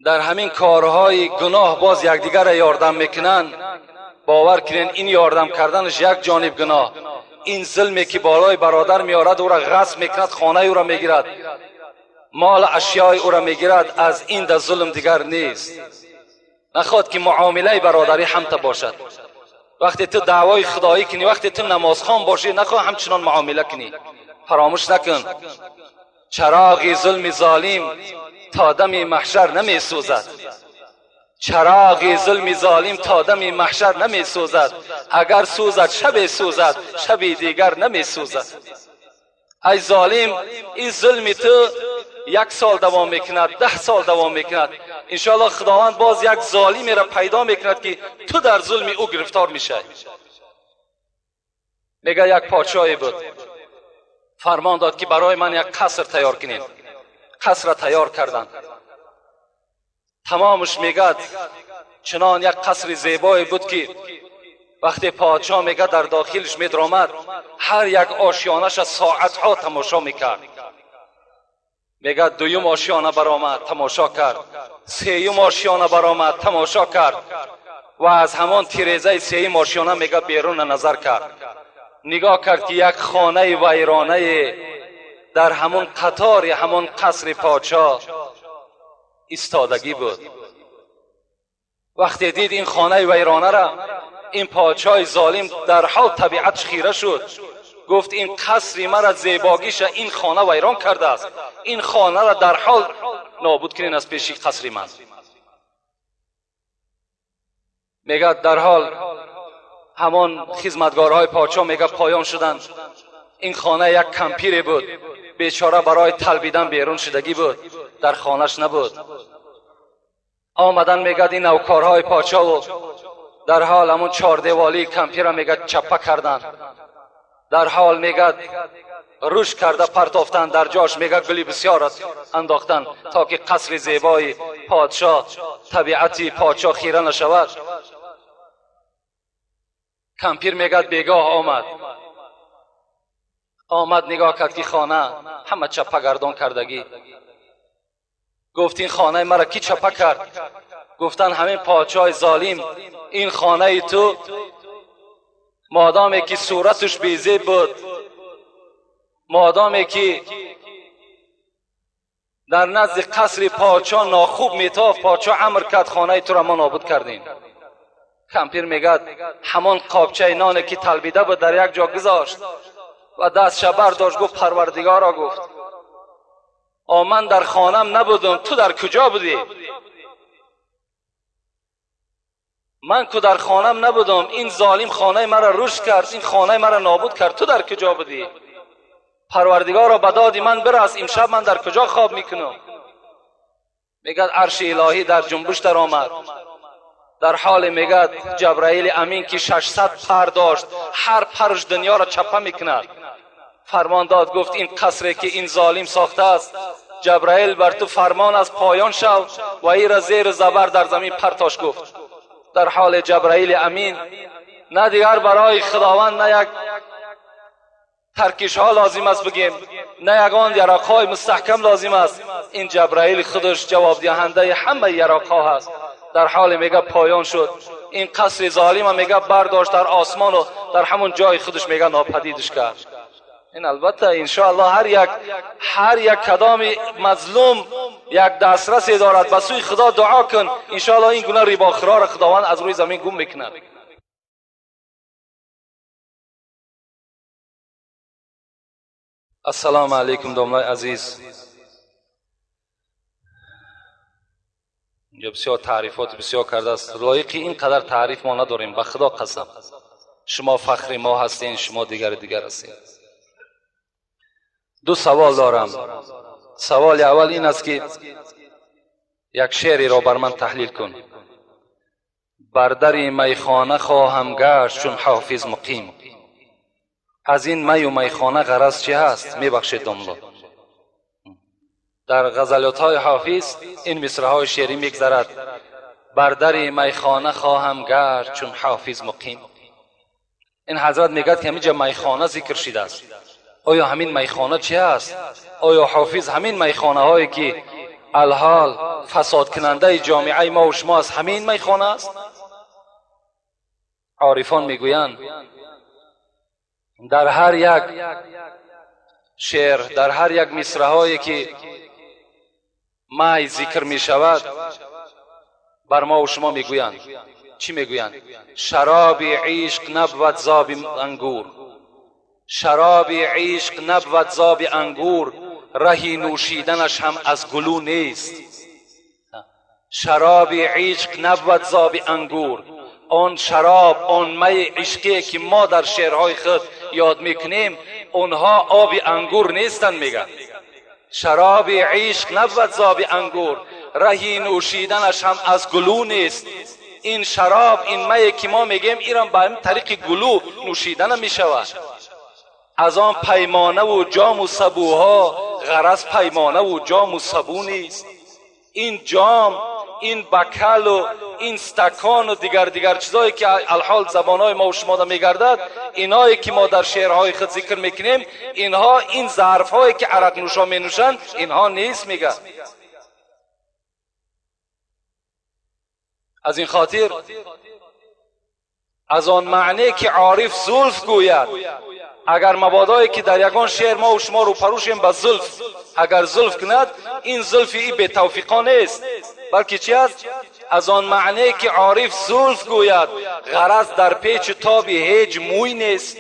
در همین کارهای گناه باز یکدیگر را یاردم میکنن، باور کنین این یاردم کردنش یک جانب گناه، این ظلمی که بالای برادر میارد او را غصب میکند، خانه او را میگیرد، مال اشیای او را میگیرد، از این در ظلم دیگر نیست. نخواد که معامله برادری همتا باشد. وقتی تو دعوای خدایی کنی، وقتی تو نمازخوان باشی، نخواه همچنان معامله کنی. فراموش نکن چراغ ظلم ظالم تا دم محشر نمی سوزد. چراغ ظلم ظالم تا دم محشر نمی سوزد. اگر سوزد شب سوزد، شب دیگر نمی سوزد. ای ظالم، این ظلم تو 1 سال دوام میکند، 10 سال دوام میکند، انشاءالله خداوند باز یک ظالمی را پیدا میکند که تو در ظلم او گرفتار میشه. میگه یک پادشاهی بود، فرمان داد که برای من یک قصر تیار کنین. قصر را تیار کردن، تمامش میگه چنان یک قصر زیبایی بود که وقتی پادشاه میگه در داخلش میدرآمد، هر یک آشیانش ساعتها تماشا میکرد. میگه دویم آشیانه برآمد، تماشا کرد، سیوم آشیانه برآمد، تماشا کرد، و از همان تیریزه سیوم آشیانه میگه بیرون نظر کرد. نگاه کرد که یک خانه ویرانه در همون قطار همون قصر پادشاه ایستادگی بود. وقتی دید این خانه ویرانه را، این پادشاه ظالم در حال طبیعتش خیره شد، گفت این قصر مرا زیباگیش این خانه ویران کرده است، این خانه را در حال نابود کنین از پیش قصر من. میگه در حال همان خدمتگارهای پادشاه میگه پایان شدند. این خانه یک کمپیری بود، بیچاره برای تلبیدن بیرون شدگی بود، در خانهش نبود. آمدن میگه این نوکارهای پادشاه و در حال همون چهار دیوالی کمپیر میگه چپه کردن، در حال میگه روش کرده پرتافتن، در جاش میگه گلی بسیار انداختن تا که قصر زیبای پادشاه، طبیعتی پادشاه خیره نشود. کمپیر میگه بیگاه آمد نگاه کرد که خانه همه چپه گردان کردگی. گفت این خانه مرا کی چپه کرد؟ گفتن همین پادشاه ظالم. این خانه تو مادامی که صورتش بیزیب بود، مادامی که در نزد قصر پادشاه ناخوب میتافت، پادشاه امر کرد خانه تو را ما نابود کردیم. کمپیر میگد همان قابچه نانی که تلبیده بود در یک جا گذاشت و دستش برداشت، گفت پروردگارا، گفت من در خانم نبودم، تو در کجا بودی؟ من که در خانم نبودم، این ظالم خانه مرا روش کرد، این خانه مرا نابود کرد، تو در کجا بودی؟ پروردگارا به داد من برس، امشب من در کجا خواب میکنم؟ میگد عرش الهی در جنبش در آمد. در حال میگد جبرائیل امین که 600 پر داشت، هر پرش دنیا را چپه میکند، فرمان داد، گفت این قصری که این ظالم ساخته است، جبرائیل بر تو فرمان از پایان شو و این را زیر زبر در زمین پرتاش. گفت در حال جبرائیل امین نه دیگر برای خداوند نه یک ترکیش ها لازم است بگیم، نه یگان یراقهای مستحکم لازم است، این جبرائیل خودش جواب دهنده همه یراقها هست. در حال میگه پایان شد. این قصر ظالم میگه برداشت در آسمان و در همون جای خودش میگه ناپدیدش کرد. این البته انشاءالله هر یک کدام مظلوم یک دسترسی دارد، به سوی خدا دعا کن، انشاءالله این گناه ریباخرا را خداوند از روی زمین گم میکند. السلام علیکم دوستان عزیز. بسیار تعریفات بسیار کرده است، لایق اینقدر تعریف ما نداریم، به خدا قسم. شما فخر ما هستین، شما دیگر هستین. دو سوال دارم. سوال اول این است که یک شعری را بر من تحلیل کن. بر در میخانه خواهم گشت چون حافظ مقیم، از این می و میخانه غرض چه هست؟ میبخشید داملا. در غزلیات‌های حافظ این مصرع‌های شعری میگذرد: بر در میخانه خواهم گشت چون حافظ مقیم. این حضرت میگد که همینجا میخانه ذکر شده است. آیا همین میخانه چی است؟ آیا حافظ همین میخانه هایی که الحال فساد کننده جامعه ما و شما از همین میخانه است؟ عارفان میگویند در هر یک شعر، در هر یک مصرع هایی که می ذکر می شود، بر ما و شما میگویند. چی میگویند؟ شراب عشق نبود زاب انگور، شراب عشق نبود زاب انگور، رهی نوشیدنش هم از گلو نیست. شراب عشق نبود زاب انگور، آن شراب، آن می عشقی که ما در شعرهای خود یاد میکنیم، اونها آب انگور نیستن. میگن شراب عشق نبود زاب انگور، رهی نوشیدنش هم از گلو نیست. این شراب، این می که ما میگیم، ایران به این طریق گلو نوشیدن میشود. از آن پیمانه و جام و سبوها غرض پیمانه و جام و سبو نیست. این جام، این بکل و این استکان و دیگر چیزایی که الحال زبانهای ما و شما دا میگردد، اینایی که ما در شعرهای خود ذکر میکنیم، اینها این ظرفهایی که عرق نوشا می نوشند، اینها نیست. میگه از این خاطر از آن معنی که عارف زلف گوید اگر مبادایی که در یگان شعر ما و شما رو پروشیم به زلف، اگر زلف کند این زلف ای به توفیقانه است، بلکه چی است؟ از آن معنی که عارف زلف گوید غرض در پیچ تابی هیچ موی نیست.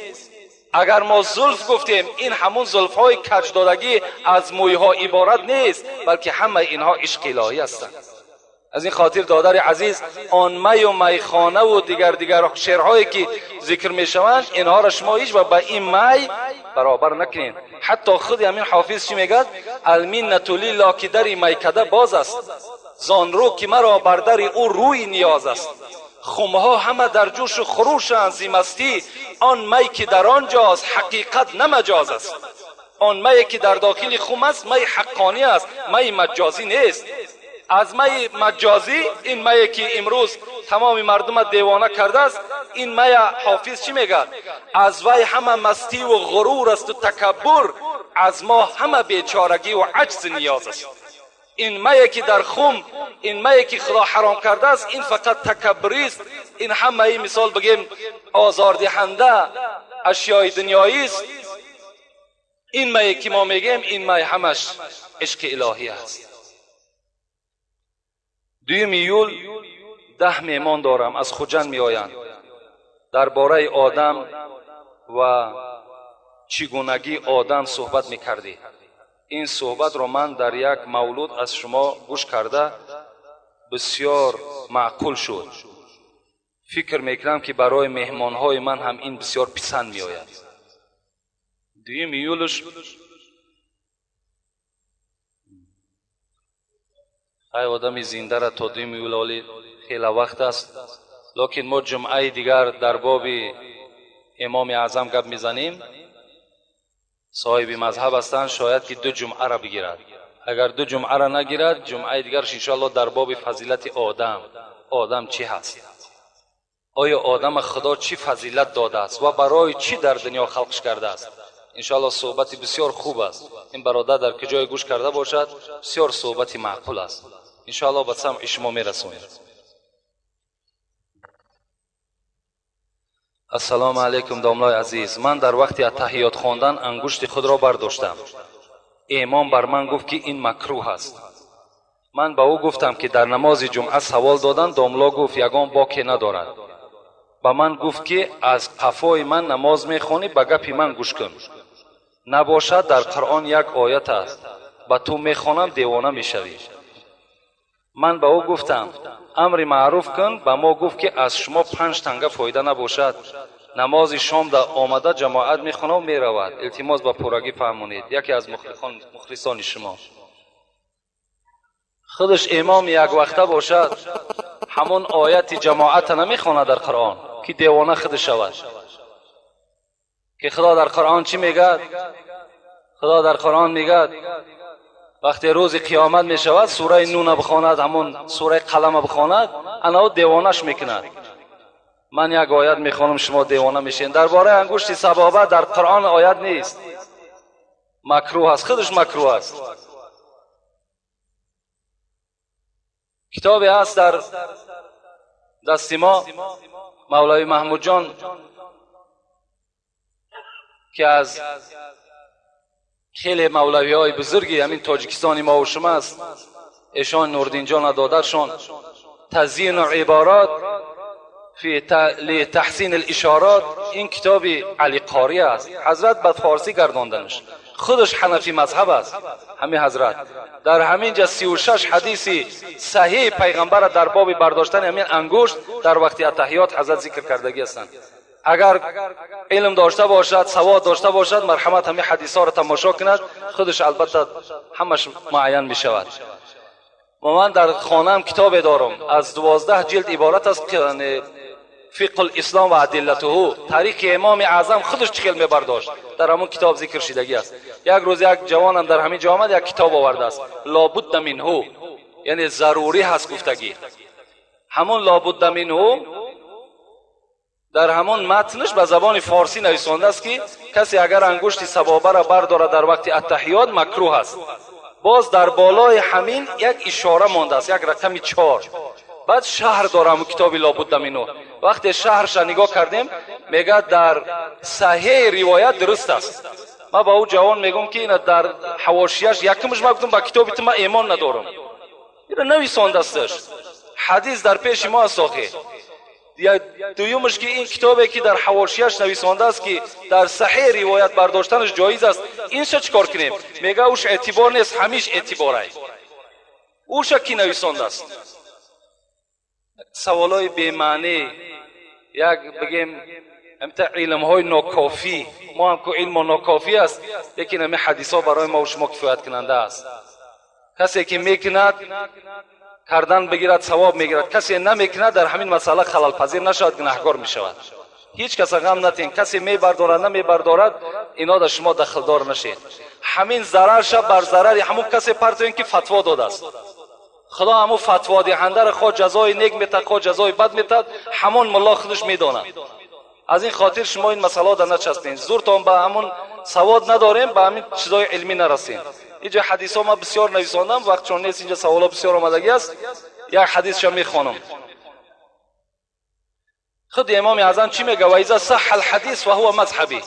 اگر ما زلف گفتیم این همون زلف های کج دادگی از موی ها عبارت نیست، بلکه همه اینها عشق الهی هستند. از این خاطر دادر عزیز آن می و میخانه و دیگر شعرهایی که ذکر می شوند اینها را شما هیچ و با این می برابر نکنین. حتی خود همین حافظ چی میگه؟ المنت لله که در میکده باز است، زان رو که مرا بر در او روی نیاز است. خمها همه در جوش و خروشند ز مستی، آن می که در آنجاست حقیقت نه مجاز است. آن می که در داخل خم است می حقانی است، می مجازی نیست. از می مجازی این می که امروز تمام مردم دیوانه کرده است، این می حافظ چی میگه؟ از وی همه مستی و غرور است و تکبر، از ما همه بیچارگی و عجز نیاز است. این می که در خم، این می که خدا حرام کرده است، این فقط تکبری است. این همه مثال بگیم آزاردهنده اشیای دنیایی است. این می که ما میگیم این می همش عشق الهی است. 2 ایول 10 مهمان دارم از خوجند می آیند. درباره آدم و چگونگی آدم صحبت می کردی. این صحبت رو من در یک مولود از شما گوش کرده بسیار معقول شد. فکر میکنم که برای مهمانهای من هم این بسیار پسند می آید. 2 ایولش ای آدم زنده را تا 2 ایول خیلی وقت است، لیکن ما جمعه دیگر در باب امام اعظم گپ میزنیم. صاحب مذهب هستند، شاید که 2 جمعه را بگیرد. اگر 2 جمعه را نگیرد جمعه دیگرش انشاءالله در باب فضیلت آدم چی هست، آیا آدم خدا چی فضیلت داده است و برای چی در دنیا خلقش کرده است. انشاءالله صحبت بسیار خوب است. این برادر در کجای گوش کرده باشد بسیار صحبت معقول است. انشاءالله به سمع شما میرسونیم. السلام علیکم داملای عزیز. من در وقت اتحیات خواندن انگشت خود را برداشتم. امام بر من گفت که این مکروه است. من به او گفتم که در نماز جمعه سوال دادن. داملا گفت یگان باکی ندارد. به من گفت که از قفای من نماز میخوانی، به گپ من گوش کن. نباشد در قرآن یک آیت است به تو میخوانم دیوانه میشوی. من به او گفتم امر معروف کن. به ما گفت که از شما 5 تنگه فایده نباشد. نماز شام در آمده جماعت میخونه و میرود. التماس به پورگی فهمونید. یکی از مخلصان شما خودش امام یک وقته باشد همون آیت جماعت نمیخونه در قرآن که دیوانه خود شود. که خدا در قرآن چی میگه؟ خدا در قرآن میگه وقتی روز قیامت میشود سوره نون بخواند، همون سوره قلم بخواند، انا دیوانش میکند. من یک آیت میخوانم شما دیوانه میشین. درباره انگشت سبابه در قرآن آیت نیست، مکروه است، خودش مکروه است. کتابی هست در دست ما مولوی محمود جان که از خیلی مولوی های بزرگی همین تاجیکستانی ما و شما است، ایشان نوردین جان دادرشان تزیین و عبارات فی تحسین الاشارات، این کتاب علی قاری است. حضرت به فارسی گرداندنش. خودش حنفی مذهب است. همین حضرت در همین جا 36 حدیثی صحیح پیغمبر در باب برداشتن همین انگشت در وقت اتحیات حضرت ذکر کردگی هستند. اگر علم داشته باشد، سواد داشته باشد، مرحمت همین حدیثا را تماشا کند، خودش البته همش معین می شود. و من در خانه‌ام کتاب دارم از 12 جلد عبارت است که فقه الاسلام و ادلته، تاریخ امام اعظم خودش چخیل می برداشت، در همون کتاب ذکر شدگی است. یک روز یک جوانم در همین جا آمد یک کتاب آورده است، لابد منه، یعنی ضروری هست گفتگی. همون لابد منه در همون متنش به زبان فارسی نویسنده است که کسی اگر انگشت سبابه را بردارد در وقت التحیات مکروه است. باز در بالای همین یک اشاره مانده است، یک رقم 4. بعد شهر دارم کتاب لابد منه. وقتی شهرش نگاه کردیم میگه در صحیح روایت درست است. ما با او جوان میگم که این در حواشیش یکمش ما گفتم با کتابت ما ایمان ندارم، این نویسنده استش، حدیث در پیش ما ساخه. یا دویمش که این کتابی که در حواشیش نویسنده است که در صحیح روایت برداشتنش جایز است، این چه کار کنیم؟ میگه اوش اعتبار نیست، همیش اعتباره. اوش کی نویسنده است؟ سوالای بی معنی، یک بگیم امتا علم های ناکافی، ما هم که علم ناکافی است، لیکن همه حدیث ها برای ما و شما کفایت کننده است. کسی که میکند کردن بگیرد ثواب میگیرد، کسی نمیکند در همین مسئله خلل پذیر نشود، گناهکار میشود. هیچ کس غم نتین، کسی میبردارد نمیبردارد اینا در شما دخلدار نشید. همین ضررش بر ضرر همون کسی پرتوین که فتوا داده است. خدا همون فتوا دهنده را خود جزای نیک میتد خود جزای بد میتد، همون ملا خودش میداند. از این خاطر شما این مسئله در نچستین، زورتان به همون سواد نداریم، به همین چیزای علمی نرسین. اینجا حدیث ها ما بسیار نویساندم، وقت چون نیست اینجا سوالا بسیار آمدگی است، یک حدیث شما میخوانم. خود امام اعظم چی میگه؟ و اذا صح الحدیث و هو مذهبی،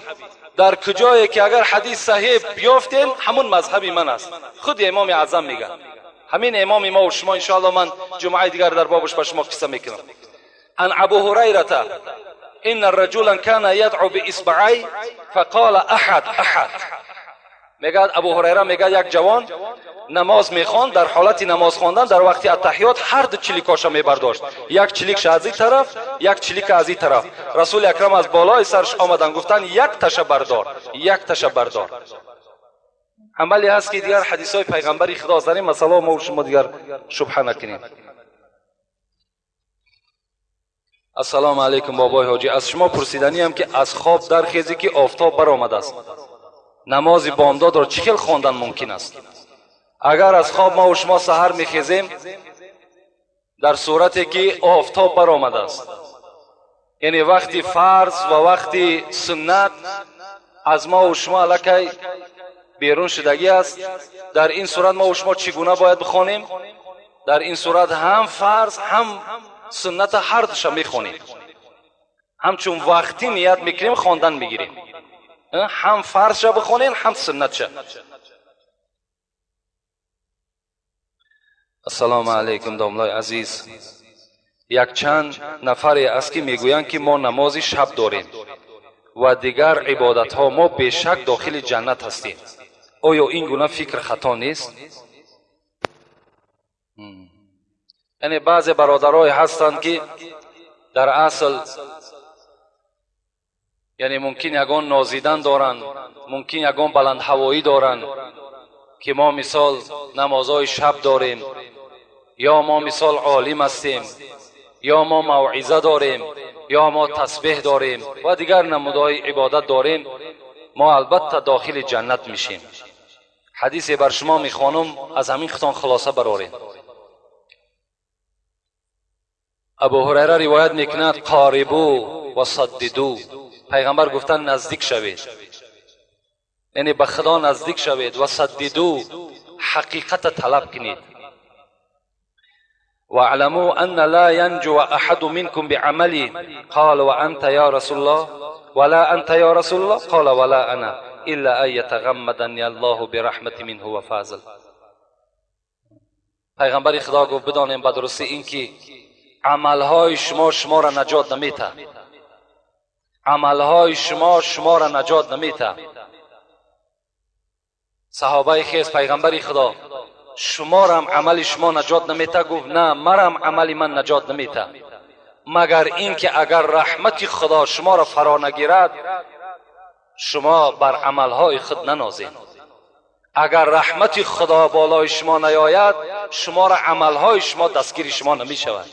در کجایی که اگر حدیث صحیح بیافتین همون مذهبی من است. خود امام اعظم میگه. همین امام ما و شما ان شاء الله من جمعه دیگر در بابش به شما قصه میکنم. ان ابو هریره ان الرجل كان يدعو باصبعي فقال احد احد. میگه ابو هریره میگه یک جوان نماز میخواند، در حالت نماز خواندن در وقت التحیات هر دو چلیکاشو میبرداشت، یک چلیکش از این طرف یک چلیک از این طرف. رسول اکرم از بالای سرش آمدن گفتن یک تشه بردار، یک تشه بردار. عملی هست که دیگر حدیث های پیغمبری خدا از در این مسئله ما و شما دیگر شبهه نکنیم. السلام علیکم بابای حاجی، از شما پرسیدنی هم که از خواب در خیزی که آفتاب برآمده است، نماز بامداد را چه خیل خواندن ممکن است؟ اگر از خواب ما و شما سحر میخیزیم در صورتی که آفتاب برآمده است، یعنی وقتی فرض و وقتی سنت از ما و شما الکی بیرون شدگی است، در این صورت ما و شما چگونه باید بخوانیم؟ در این صورت هم فرض هم سنت هر دوش میخوانیم، همچون وقتی نیت میکنیم خواندن میگیریم، هم فرض شا بخوانیم هم سنت شا. السلام علیکم داملای عزیز، یک چند نفری است که میگویند که ما نماز شب داریم و دیگر عبادت ها ما بیشک داخل جنت هستیم، آیا این گونه فکر خطا نیست؟ یعنی بعض برادرای هستند که در اصل یعنی ممکن یگان نازیدن دارند، ممکن یگان بلند هوایی دارند که ما مثال نمازهای شب داریم، یا ما مثال عالم هستیم، یا ما موعظه داریم، یا ما تسبیح داریم و دیگر نمودهای عبادت داریم، ما البته داخل جنت میشیم. حدیث بر شما میخوانم، از همین خطان خلاصه برارین. ابو هریره روایت میکند قاربو و صددو، پیغمبر گفتن نزدیک شوید، یعنی به خدا نزدیک شوید، و صددو حقیقت طلب کنید. واعلموا ان لا ينجو احد منكم بعمله قال وانت يا رسول الله ولا انت يا رسول الله قال ولا انا الا ان يتغمدني الله برحمة منه و فضل. پیغمبر خدا گفت بدانیم به درستی این که عملهای شما را نجات نمیده، عملهای شما را نجات نمیده. صحابه خیز پیغمبر خدا شما را هم عمل شما نجات نمیده؟ گفت نه، مرم عمل من نجات نمیده، مگر اینکه اگر رحمت خدا شما را فرا نگیرد شما بر عملهای خود ننازید. اگر رحمت خدا بالای شما نیاید شما را عملهای شما دستگیر شما نمی شود.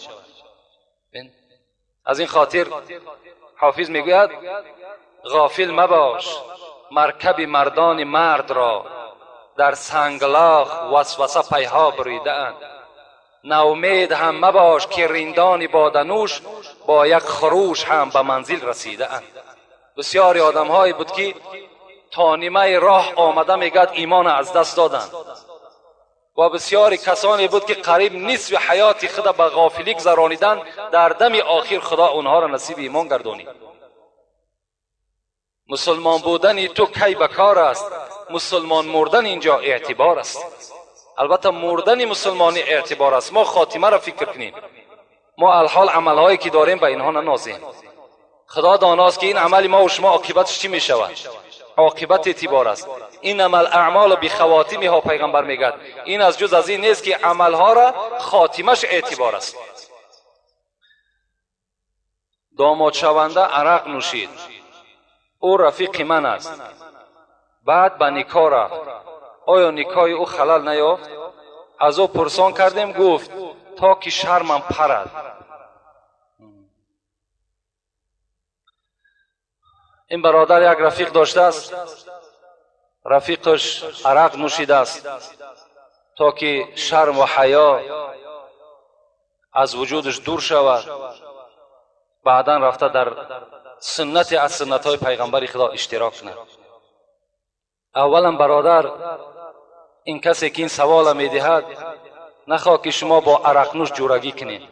از این خاطر حافظ میگوید غافل مباش مرکب مردان مرد را، در سنگلاخ وسوسه پیها بریده اند. ناامید هم مباش که رندان بادنوش با یک خروش هم به منزل رسیده اند. بسیاری آدم هایی بود که تا نیمه راه آمده میگد ایمان از دست دادند، و بسیاری کسانی بود که قریب نصف حیات خود به غافلی گذرانیدند، در دم آخر خدا اونها را نصیب ایمان گردانید. مسلمان بودن تو کی بکار است، مسلمان مردن اینجا اعتبار است. البته مردن مسلمانی اعتبار است، ما خاتمه را فکر کنیم. ما الحال عملهایی که داریم به اینها ننازیم. خدا داناست که این عمل ما و شما عاقبتش چی می شود. عاقبت اعتبار است. این عمل اعمال بخواتیمها پیغمبر میگه این از جز از این نیست که عملها را خاتمش اعتبار است. داماد شونده عرق نوشید، او رفیق من است، بعد به نکاح رفت، آیا نکاح او خلل نیافت؟ از او پرسان کردیم، گفت تا که شرمم پرد. این برادر یک رفیق داشته است، رفیقش عرق نوشیده است تا که شرم و حیا از وجودش دور شود، بعدا رفته در سنت از سنت های پیغمبر خدا اشتراک کنه. اولا برادر، این کسی که این سوال می دهد نخواه که شما با عرق نوش جورگی کنین،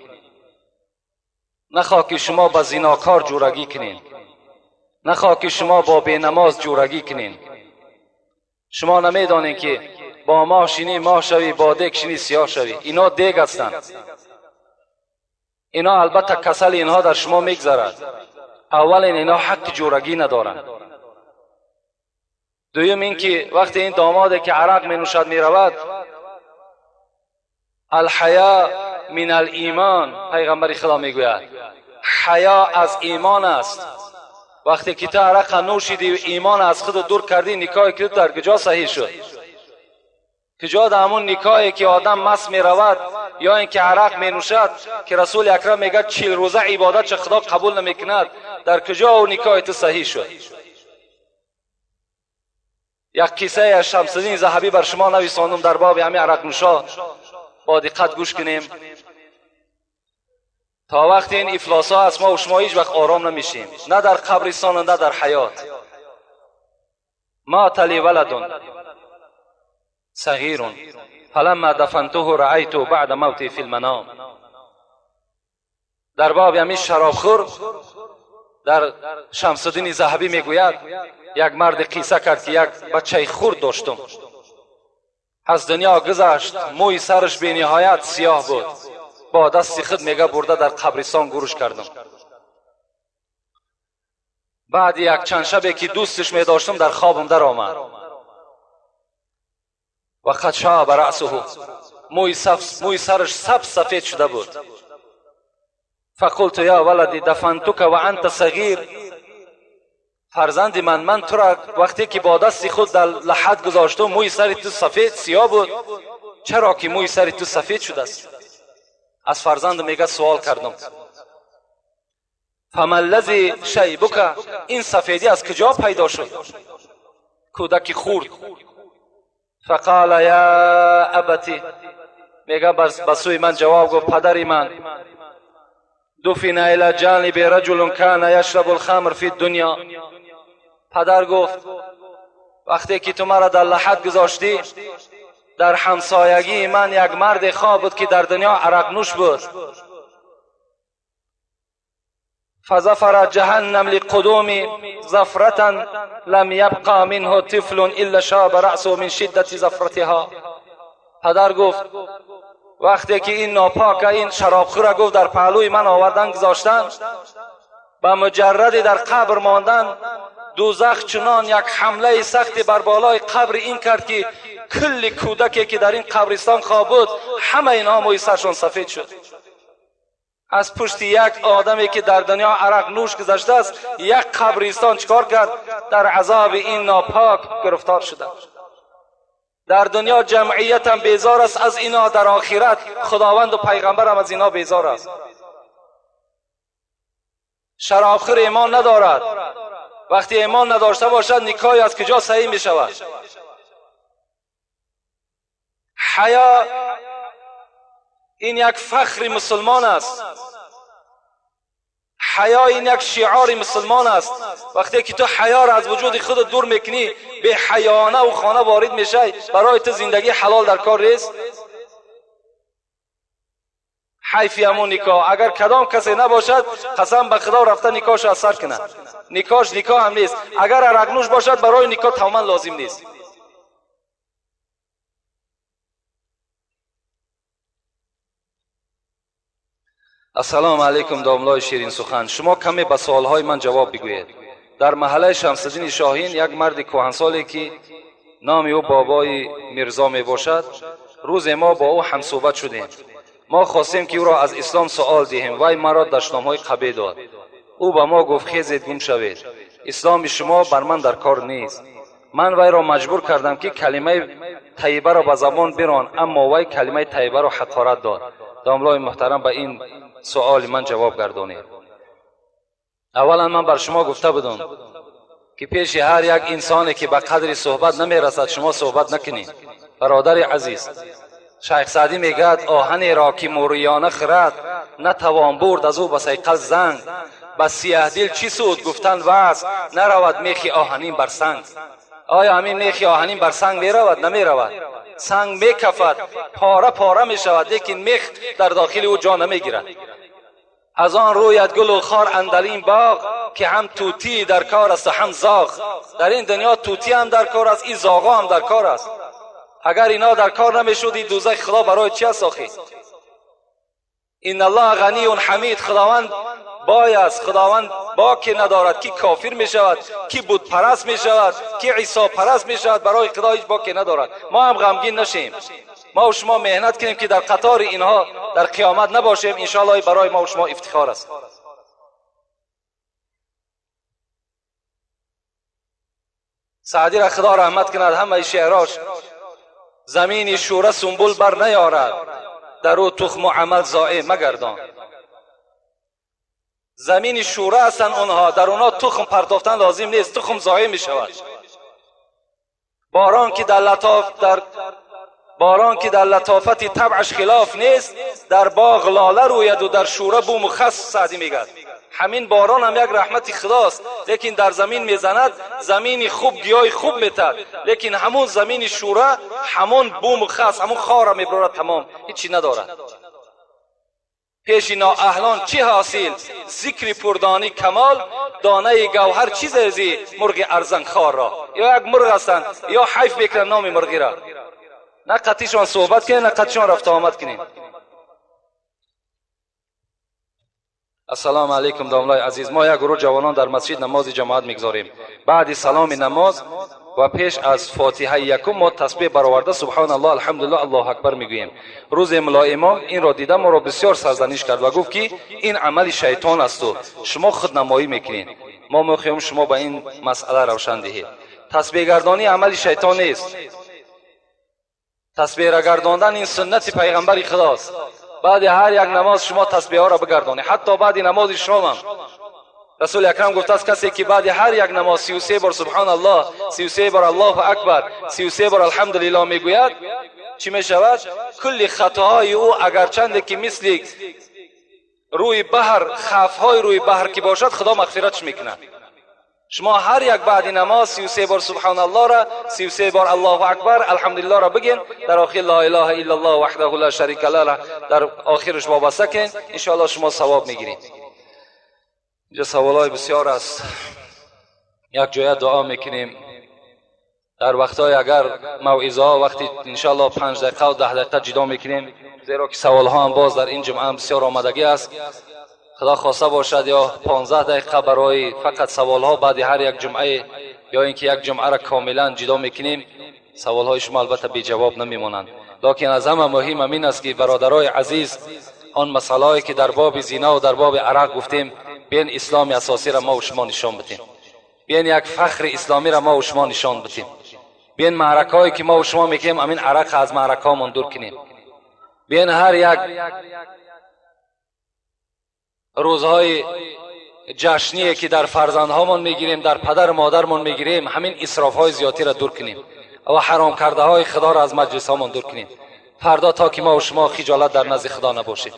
نخواه که شما با زناکار جورگی کنین، نخواه که شما با بینماز جورگی کنین. شما نمیدانین که با ماه شینی ماه شوی، با دیگ شینی سیاه شوی. اینا دیگ هستند. اینا البته کسل اینها در شما میگذرد. اول اینا حق جورگی ندارند. دویم این که وقتی این داماده که عرق می نوشد می رود، الحیا من الایمان، پیغمبر خدا می گوید حیا از ایمان است. وقتی که تو عرق نوشیدی و ایمان از خود دور کردی، نکاح که در کجا صحیح شد؟ کجا در همون نکاحی که آدم مست می رود یا اینکه عرق می نوشد که رسول اکرم میگه 40 روزه عبادت چه خدا قبول نمی کند، در کجا او نکاح تو صحیح شد؟ یک قصه از شمس الدین ذهبی بر شما نویساندم در باب همین عرق نوشا، با دقت گوش کنیم. تا وقتی این افلاس ها است ما و شما هیچ وقت آرام نمیشیم، نه در قبرستان نه در حیات. مات لی ولد صغیر فلما دفنته رأیت بعد موتی فی المنام. در باب همین شرابخور در شمس الدین ذهبی میگوید یک مرد قصه کرد که یک بچه خرد داشتم، از دنیا گذشت، موی سرش به نهایت سیاه بود، با دست خود میگه برده در قبرستان گورش کردم. بعد یک چند شبه که دوستش می داشتم در خوابم در آمد و قد شاب رأسه، موی سرش سفید شده بود. فقلت یا ولدی دفنتک و انت صغیر، فرزند من تو را وقتی که با دست خود در لحد گذاشتم موی سر تو سفید سیاه بود، چرا که موی سر تو سفید شده است؟ از فرزند میگه سوال کردم فما الذی شیبک، این سفیدی از کجا پیدا شد؟ کودک خورد. فقال یا ابتی، میگه بسوی من جواب گفت پدری من، دفن الی جانب رجل کان یشرب الخمر فی الدنیا. پدر گفت وقتی که تو مرا در لحد گذاشتی، در همسایگی من یک مرد خواب بود که در دنیا عرق نوش بود. فزفر جهنم لقدوم زفرة لم يبقى منه طفل الا شاب رأسه من شدت زفرتها. پدر گفت وقتی که این ناپاک این شرابخور گفت در پهلوی من آوردن گذاشتن، با مجرد در قبر ماندن دوزخ چنان یک حمله سختی بر بالای قبر این کرد که کل کودکی که در این قبرستان خواب بود همه اینها موی سرشون سفید شد. از پشت یک آدمی که در دنیا عرق نوش گذاشته است یک قبرستان چکار کرد؟ در عذاب این ناپاک گرفتار شده. در دنیا جمعیت هم بیزار است از اینا، در آخرت خداوند و پیغمبر هم از اینا بیزار است. شرابخور ایمان ندارد. وقتی ایمان نداشته باشد نکاح از کجا صحیح می شود؟ حیا این یک فخر مسلمان است. حیا این یک شعار مسلمان است. وقتی که تو حیا را از وجود خود دور میکنی، به حیانه و خانه وارد میشی، برای تو زندگی حلال در کار نیست. حیفی همون نکاح. اگر کدام کسی نباشد قسم به خدا رفته نکاحش از سر کنه. نکاحش نکاح هم نیست. اگر عرق نوش باشد برای نکاح تماما لازم نیست. السلام علیکم داملای شیرین سخن. شما کمی به سوالهای من جواب بگویید. در محله شمس‌الدین شاهین یک مرد کهنسالی که نام او بابای میرزا می باشد، روز ما با او هم صحبت شدیم. ما خواستیم که او را از اسلام سوال دهیم. وی مرا دشنام‌های قبیح داد. او به ما گفت خیزید گم شوید، اسلام شما بر من در کار نیست. من وی را مجبور کردم که کلمه طیبه را به زبان بران، اما وی کلمه طیبه را حقارت داد. داملای محترم به این سوال من جواب گردانید. اولا من بر شما گفته بودم که پیش هر یک انسانی که به قدر صحبت نمی رسد شما صحبت نکنید. برادر عزیز، شیخ سعدی میگد آهن را که موریانه خرد، نتوان برد از او به صیقل زنگ. به سیاه دل چی سود گفتن وعظ، نرود میخی آهنین بر سنگ. آیا همین میخی آهنین بر سنگ می رود؟ نمی رود. سنگ می کفد، پاره پاره می شود، لیکن میخ در داخل او جا نمی گیرد. از آن رویت گل و خار اندرین باغ، که هم توتی در کار است و هم زاغ. در این دنیا توتی هم در کار است، این زاغا هم در کار است. اگر اینا در کار نمیشد این دوزخ خدا برای چی ساخت؟ این الله غنی و حمید، خداوند بای است، خداوند با که ندارد. کی کافر می شود، کی بت پرست می شود، کی عیسی پرست می شود، برای خدا هیچ با که ندارد. ما هم غمگین نشیم، ما و شما مهنت کنیم که در قطار اینها در قیامت نباشیم. ان شاء الله برای ما و شما افتخار است. سعدی را خدا رحمت کند، همه شعراش زمین شوره سنبول بر نیارد، در او تخم و عمل ضایع مگردان. زمین شوره هستند اونها، در اونها تخم پرتافتن لازم نیست، تخم ضایع می شود. باران که در لطافت طبعش خلاف نیست، در باغ لاله روید و در شوره بوم و خس. سعدی میگد همین باران هم یک رحمت خداست، لیکن در زمین میزند، زمین خوب گیاه خوب میتد، لیکن همون زمین شوره همون بوم و خس، همون خار میبرد، تمام هیچی ندارد. پیش نااهلان چی حاصل، ذکر پردانی کمال، دانه گوهر چیز ازی مرغ ارزن خار را. یا یک مرغ هستند یا حیف بکنن نام مرغی را، نه قطعشان صحبت کنین نه قطعشان رفت آمد کنین. السلام علیکم داملای عزیز. ما یک گروه جوانان در مسجد نماز جماعت میگذاریم. بعد سلام نماز و پیش از فاتحه یکم ما تسبیح برآورده سبحان الله الحمدلله الله اکبر میگوییم. روز املا امام این را دیده ما را بسیار سرزنش کرد و گفت که این عمل شیطان است و شما خود نمایی میکنین. ما میخواهیم شما به این مسئله روشن دهید. تسبیح گردانی عمل شیطان نیست. تسبیح را گرداندن این سنت پیغمبر خداست. بعد هر یک نماز شما تسبیح ها را بگردانید، حتی بعد نماز شام هم. رسول اکرم گفته است کسی که بعد هر یک نماز 33 بار سبحان الله، 33 بار الله اکبر، 33 بار الحمدلله میگوید، چی می شود؟ کل خطاهای او اگرچند که مثل روی بحر، خفهای روی بحر که باشد، خدا مغفرتش میکنه. شما هر یک بعد نماز 33 بار سبحان الله را، 33 بار الله اکبر، الحمدلله را بگین، در آخر لا اله الا الله وحده لا شریک له در آخرش وابسته کن، ان شاء الله شما ثواب میگیرید. اینجا سوالای بسیار است. یک جای دعا میکنیم در وقتای اگر موعظه ها وقتی ان شاء الله 5 دقیقه و 10 دقیقه جدا میکنیم، زیرا که سوال ها هم باز در این جمعه بسیار آمدگی است. خدا خواسته باشد یا 15 دقیقه برای فقط سوال ها بعد هر یک جمعه، یا اینکه یک جمعه را کاملا جدا میکنیم. سوال های شما البته بی جواب نمیمانند، لکن از همه مهم همین است که برادرای عزیز آن مسائلی که در باب زنا و در باب عرق گفتیم، بین اسلام اساسی را ما و شما نشان بدیم، بین یک فخر اسلامی را ما و شما نشان بدیم، بین معرکه‌ای که ما و شما میگیم همین عرق از معرکه‌مون دور کنیم، بین هر یک روزهای جشنی که در فرزندهامون میگیریم، در پدر مادرمون میگیریم، همین اسراف‌های زیادی را دور کنیم و حرام کرده های خدا را از مجلسامون دور کنیم. فردا تا که ما و شما خجالت در نزد خدا نباشید.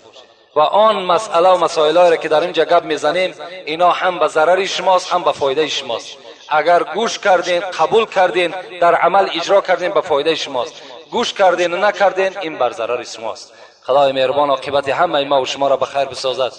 و آن مسئله و مسائلی را که در اینجا گپ میزنیم، اینا هم به ضرر شماست هم به فایده شماست. اگر گوش کردین، قبول کردین، در عمل اجرا کردین، به فایده شماست. گوش کردین و نکردین، این بر ضرر شماست. خدای مهربان عاقبت همه ما و شما را به خیر بسازد.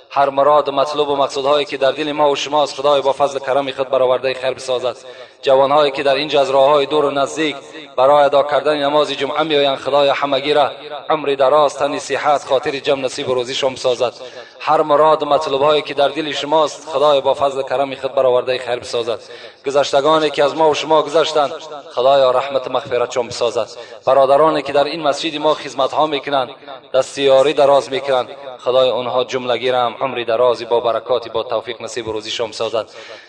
هر مراد و مطلوب و مقصودهایی که در دل ما و شماست خدای با فضل کرم خود برآورده خیر بسازد. جوانهایی که در اینجا از راههای دور و نزدیک برای ادا کردن نماز جمعه میآیند خدای همگی را عمر دراز، تن صحت، خاطر جمع نصیب و روزیشان بسازد. هر مراد و مطلوبهایی که در دل شماست خدای با فضل کرم خود برآورده خیر بسازد. گذشتگانی که از ما و شما گذشتند خدایا رحمت مغفرتشان بسازد. برادرانی که در این مسجد ما خدمت ها میکنند، دستیاری دراز میکنند، خدای آنها جملگی را هم عمر درازی با برکاتی با توفیق نصیب و روزیشان بسازد.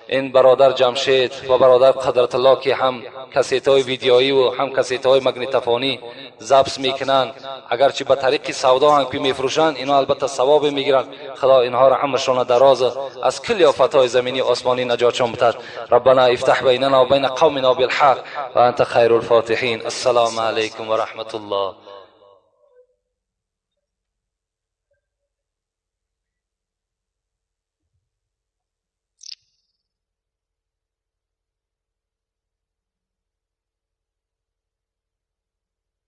این برادر جمشید و برادر قدرت الله که هم کسیت های ویدیویی و هم کسیت های مگنیتوفونی ضبط میکنند، اگرچه به طریق سودا هم که میفروشند، اینا البته ثواب میگیرند. خدا اینها را عمرشان دراز از کل آفتهای زمینی و آسمانی نجاتشان بده. ربنا افتح بیننا و بین قومنا بالحق و انت خیر الفاتحین. السلام علیکم و رحمت الله.